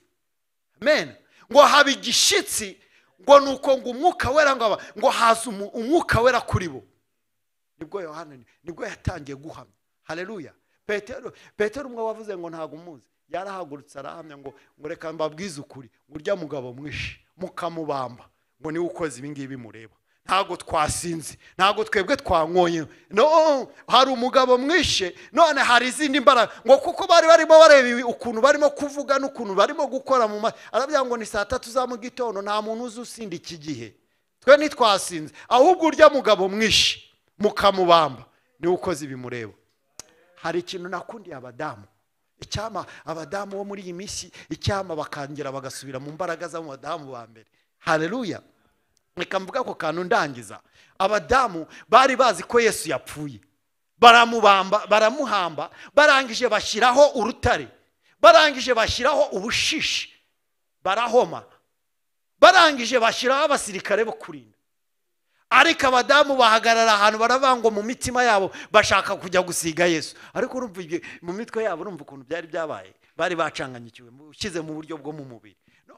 Amen. Ngo haba igishitsi, ngo nuko ngo Umwuka wera ngo haza Umwuka wera kuri bo. Nibwo Yohana nibwo yatangiye guhamya. Haleluya. Petero umwe wavuze ngo ntago umuzi, yarahagurutse arahamya ngo reka mbabwize ukuri, urya mugabo mwishe mukamubamba, ngo ni ukoze ibi ngibi mureba. Ntago twasinze, ntago twebwe twankoye, no, hari umugabo mwishe, none hari izindi mbaraga, ngo kuko bari barimo bareba ukuntu barimo kuvuga n'ukuntu barimo gukora arabya ngo ni 3:00 za mu gitondo, nta muntu uzusinda iki gihe, twe nitwasinze, ahubwo urya mugabo mwishe mukamubamba, ni ukoze ibi mureba. Hari ikintu nakundiye abadamu, icyama abadamu bo muri iyi minsi, icyama bakangera bagasubira mu mbaraga za mu badamu ba mbere. Haleluya. Reka mvuga ko kantu ndangiza. Abadamu bari bazi ko Yesu yapfuye, baramuhamba, barangije bashyiraho urutare, barangije bashyiraho ubushishi, barahoma, barangije bashyiraho abasirikare bo kurinda. Ariko abadamu bahagarara ahantu baravuga ngo mu mitima yabo bashaka kujya gusiga Yesu, ariko urumva mu mitwe yabo urumva ukuntu byari byabaye, bari bacanganyikiwe ushyize mu buryo bwo mu mubiri.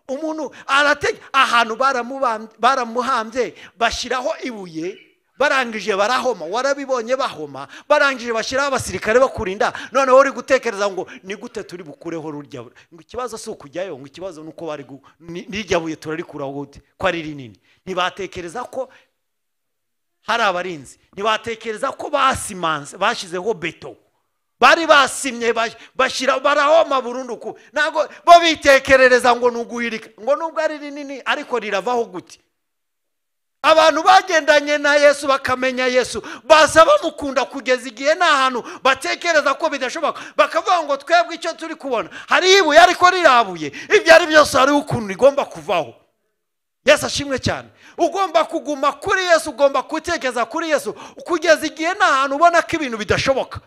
Umuntu aratega ahantu baramuhambye, bashyiraho ibuye, barangije barahoma, warabibonye bahoma, barangije bashyiraho abasirikare bo kurinda. Noneho uri gutekereza ngo ni gute turi bukureho rurya, ngo ikibazo si ukujyayo, ngo ikibazo nuko bari n'irya buye turarikuraho gute ko ari rinini. Ntibatekereza ko hari abarinzi, ntibatekereza ko basimanse bashizeho beto, bari basimye bashyira barahoma burundu ku, nago bo bitekerereza ngo nuguhirika, ngo nubwo ari rinini ariko riravaho gute. abantu bagendanye na Yesu bakamenya Yesu baza bamukunda kugeza igihe nta hantu batekereza ko bidashoboka, bakavuga ngo twebwe icyo turi kubona hari ibuye ariko rirabuye, ibyo ari byose hari ukuntu rigomba kuvaho. Yesu ashimwe cyane. Ugomba kuguma kuri Yesu, ugomba gutekereza kuri Yesu kugeza igihe nta hantu ubona ko ibintu bidashoboka.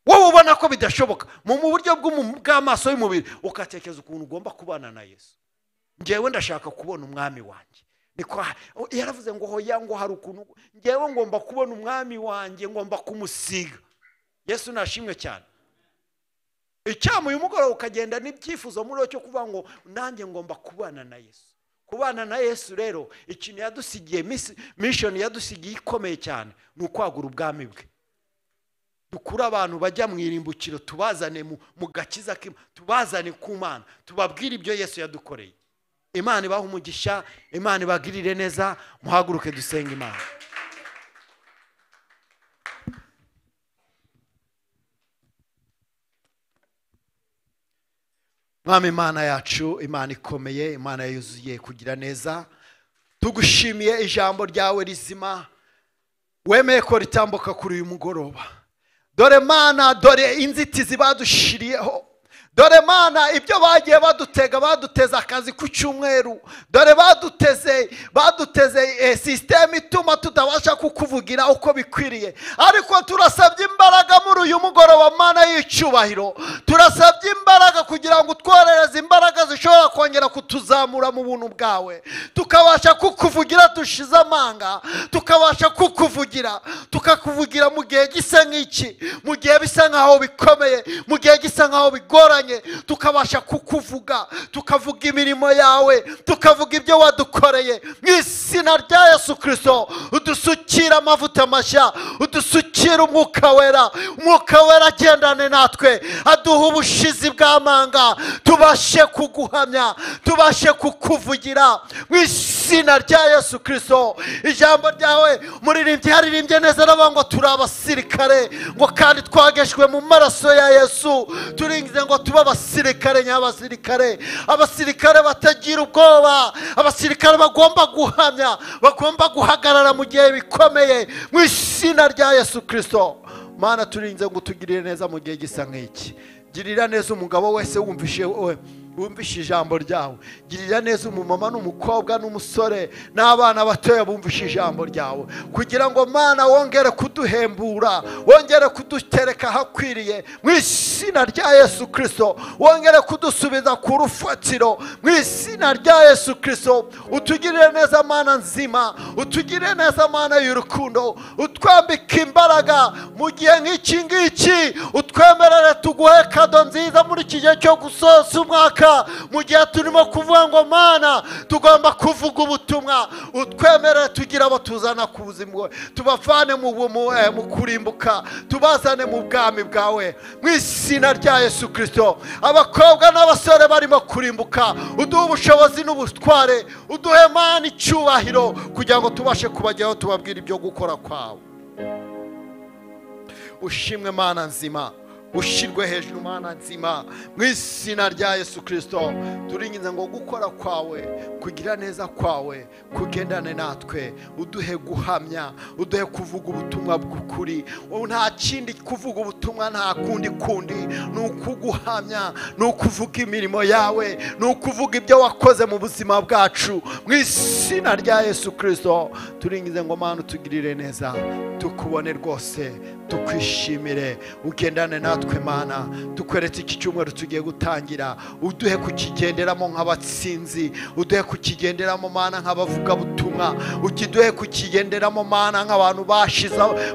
Wowe ubona ko bidashoboka mu buryo bw'amaso y'umubiri, ukatekereza ukuntu ugomba kubana na Yesu. Ngewe ndashaka kubona umwami wanjye. Niko yaravuze ngo hoya ngo hari ukuntu ngewe ngomba kubona umwami wanjye, ngomba kumusiga. Yesu nashimwe cyane. Icyamu uyu mugoroba ukagenda n'ibyifuzo muri cyo kuvuga ngo nanjye ngomba kubana na Yesu. Kubana na Yesu rero ikintu yadusigiye, mission yadusigiye ikomeye cyane, ni ukwagura ubwami bwe. Dukura abantu bajya mu irimbukiro, tubazane mu gakiza, tubazane ku Mana, tubabwire ibyo Yesu yadukoreye. Imana ibaha umugisha, Imana ibagirire neza. Muhaguruke dusenga Imana. Mwami Mana yacu, Imana ikomeye, Imana yuzuye kugira neza, tugushimiye ijambo ryawe rizima wemeye ko ritambuka kuri uyu mugoroba. Dore Mana, dore inzitizi badushiriyeho. Dore Mana, ibyo bagiye baduteza akazi ku cyumweru. Dore baduteze system ituma tutabasha kukuvugira uko bikwiriye. Ariko turasabye imbaraga muri uyu mugoroba Mana y'icyubahiro. Turasabye imbaraga kugira ngo utworereze imbaraga zishobora kongera kutuzamura mu buntu bwawe. Tukabasha kukuvugira dushize amanga. Tukabasha kukuvugira. Tukakuvugira mu gihe gisa nk'iki. Mu gihe bisa nkaho bikomeye. Mu gihe gisa nkaho bigoranye. Tukabasha kukuvuga, tukavuga imirimo yawe, tukavuga ibyo wadukoreye. Mu izina rya Yesu Kristo, udusukira amavuta mashya, udusukira umwuka wera. Umwuka wera agendane natwe, aduha ubushizi bw'amanga, tubashe kuguhamya, tubashe kukuvugira. Mu izina rya Yesu Kristo, ijambo ryawe muririmbyi haririmbye neza aravuga ngo turi abasirikare, ngo kandi twageshwe mu maraso ya Yesu. Turingize ngo tuba abasirikare nyabasirikare, abasirikare batagira ubwoba, abasirikare bagomba guhamya, bagomba guhagarara mu gihe bikomeye. Mu izina rya Yesu Kristo, Mana turinze ngo tugirire neza mu gihe gisa nk'iki. Girira neza umugabo wese wumvishe ijambo ryawe. Girira neza umumama n'umukobwa n'umusore n'abana batoya bumvishe ijambo ryawe, kugira ngo Mana wongere kuduhembura, wongere kudutereka hakwiriye. Mu izina rya Yesu Kristo, wongere kudusubiza ku rufatiro. Mu izina rya Yesu Kristo, utugirire neza Mana nzima, utugirire neza Mana y'urukundo, utwambike imbaraga mu gihe nk'iki ngiki. Utwemerere tuguhe kado nziza muri iki gihe cyo gusoza umwaka, mu gihe turimo kuvuga ngo Mana tugomba kuvuga ubutumwa. Utwemerere tugira abo tuzana ku buzima, tubavane mu kurimbuka, tubazane mu bwami bwawe. Mu izina rya Yesu Kristo, abakobwa n'abasore barimo kurimbuka, uduhe ubushobozi n'ubutware, uduhe Mana icyubahiro, kugira ngo tubashe kubajyaho tubabwira ibyo gukora kwawe. Ushimwe Mana nzima, ushirwe hejuru Mana nzima. Mu izina rya Yesu Kristo, turingize ngo gukora kwawe, kugira neza kwawe kugendane natwe. Uduhe guhamya, uduhe kuvuga ubutumwa bw'ukuri. Nta kindi kuvuga ubutumwa, nta kundi ni ukuguhamya, ni ukuvuga imirimo yawe, ni ukuvuga ibyo wakoze mu buzima bwacu. Mu izina rya Yesu Kristo, turingize ngo Mana utugirire neza, tukubone rwose, tukwishimire, ugendane natwe Mana. Tukweretse iki cyumweru tugiye gutangira, uduhe kukigenderamo nk'abatsinzi, uduhe kukigenderamo Mana nk'abavuga butumwa, ukiduhe kukigenderamo Mana nk'abantu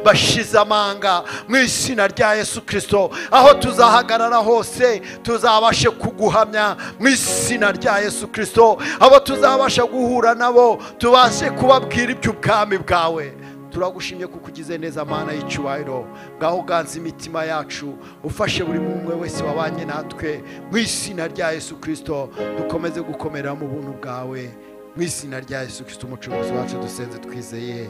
bashize amanga. Mu izina rya Yesu Kristo, aho tuzahagarara hose tuzabashe kuguhamya. Mu izina rya Yesu Kristo, abo tuzabasha guhura nabo tubashe kubabwira iby'ubwami bwawe. Turagushimye kuko ugize neza Mana y'icyubahiro. Ngaho ganza imitima yacu, ufashe buri umwe wese wabanye natwe. Mu izina rya Yesu Kristo, dukomeze gukomera mu buntu bwawe. Mu izina rya Yesu Kristo umucunguzi wacu dusenze twizeye.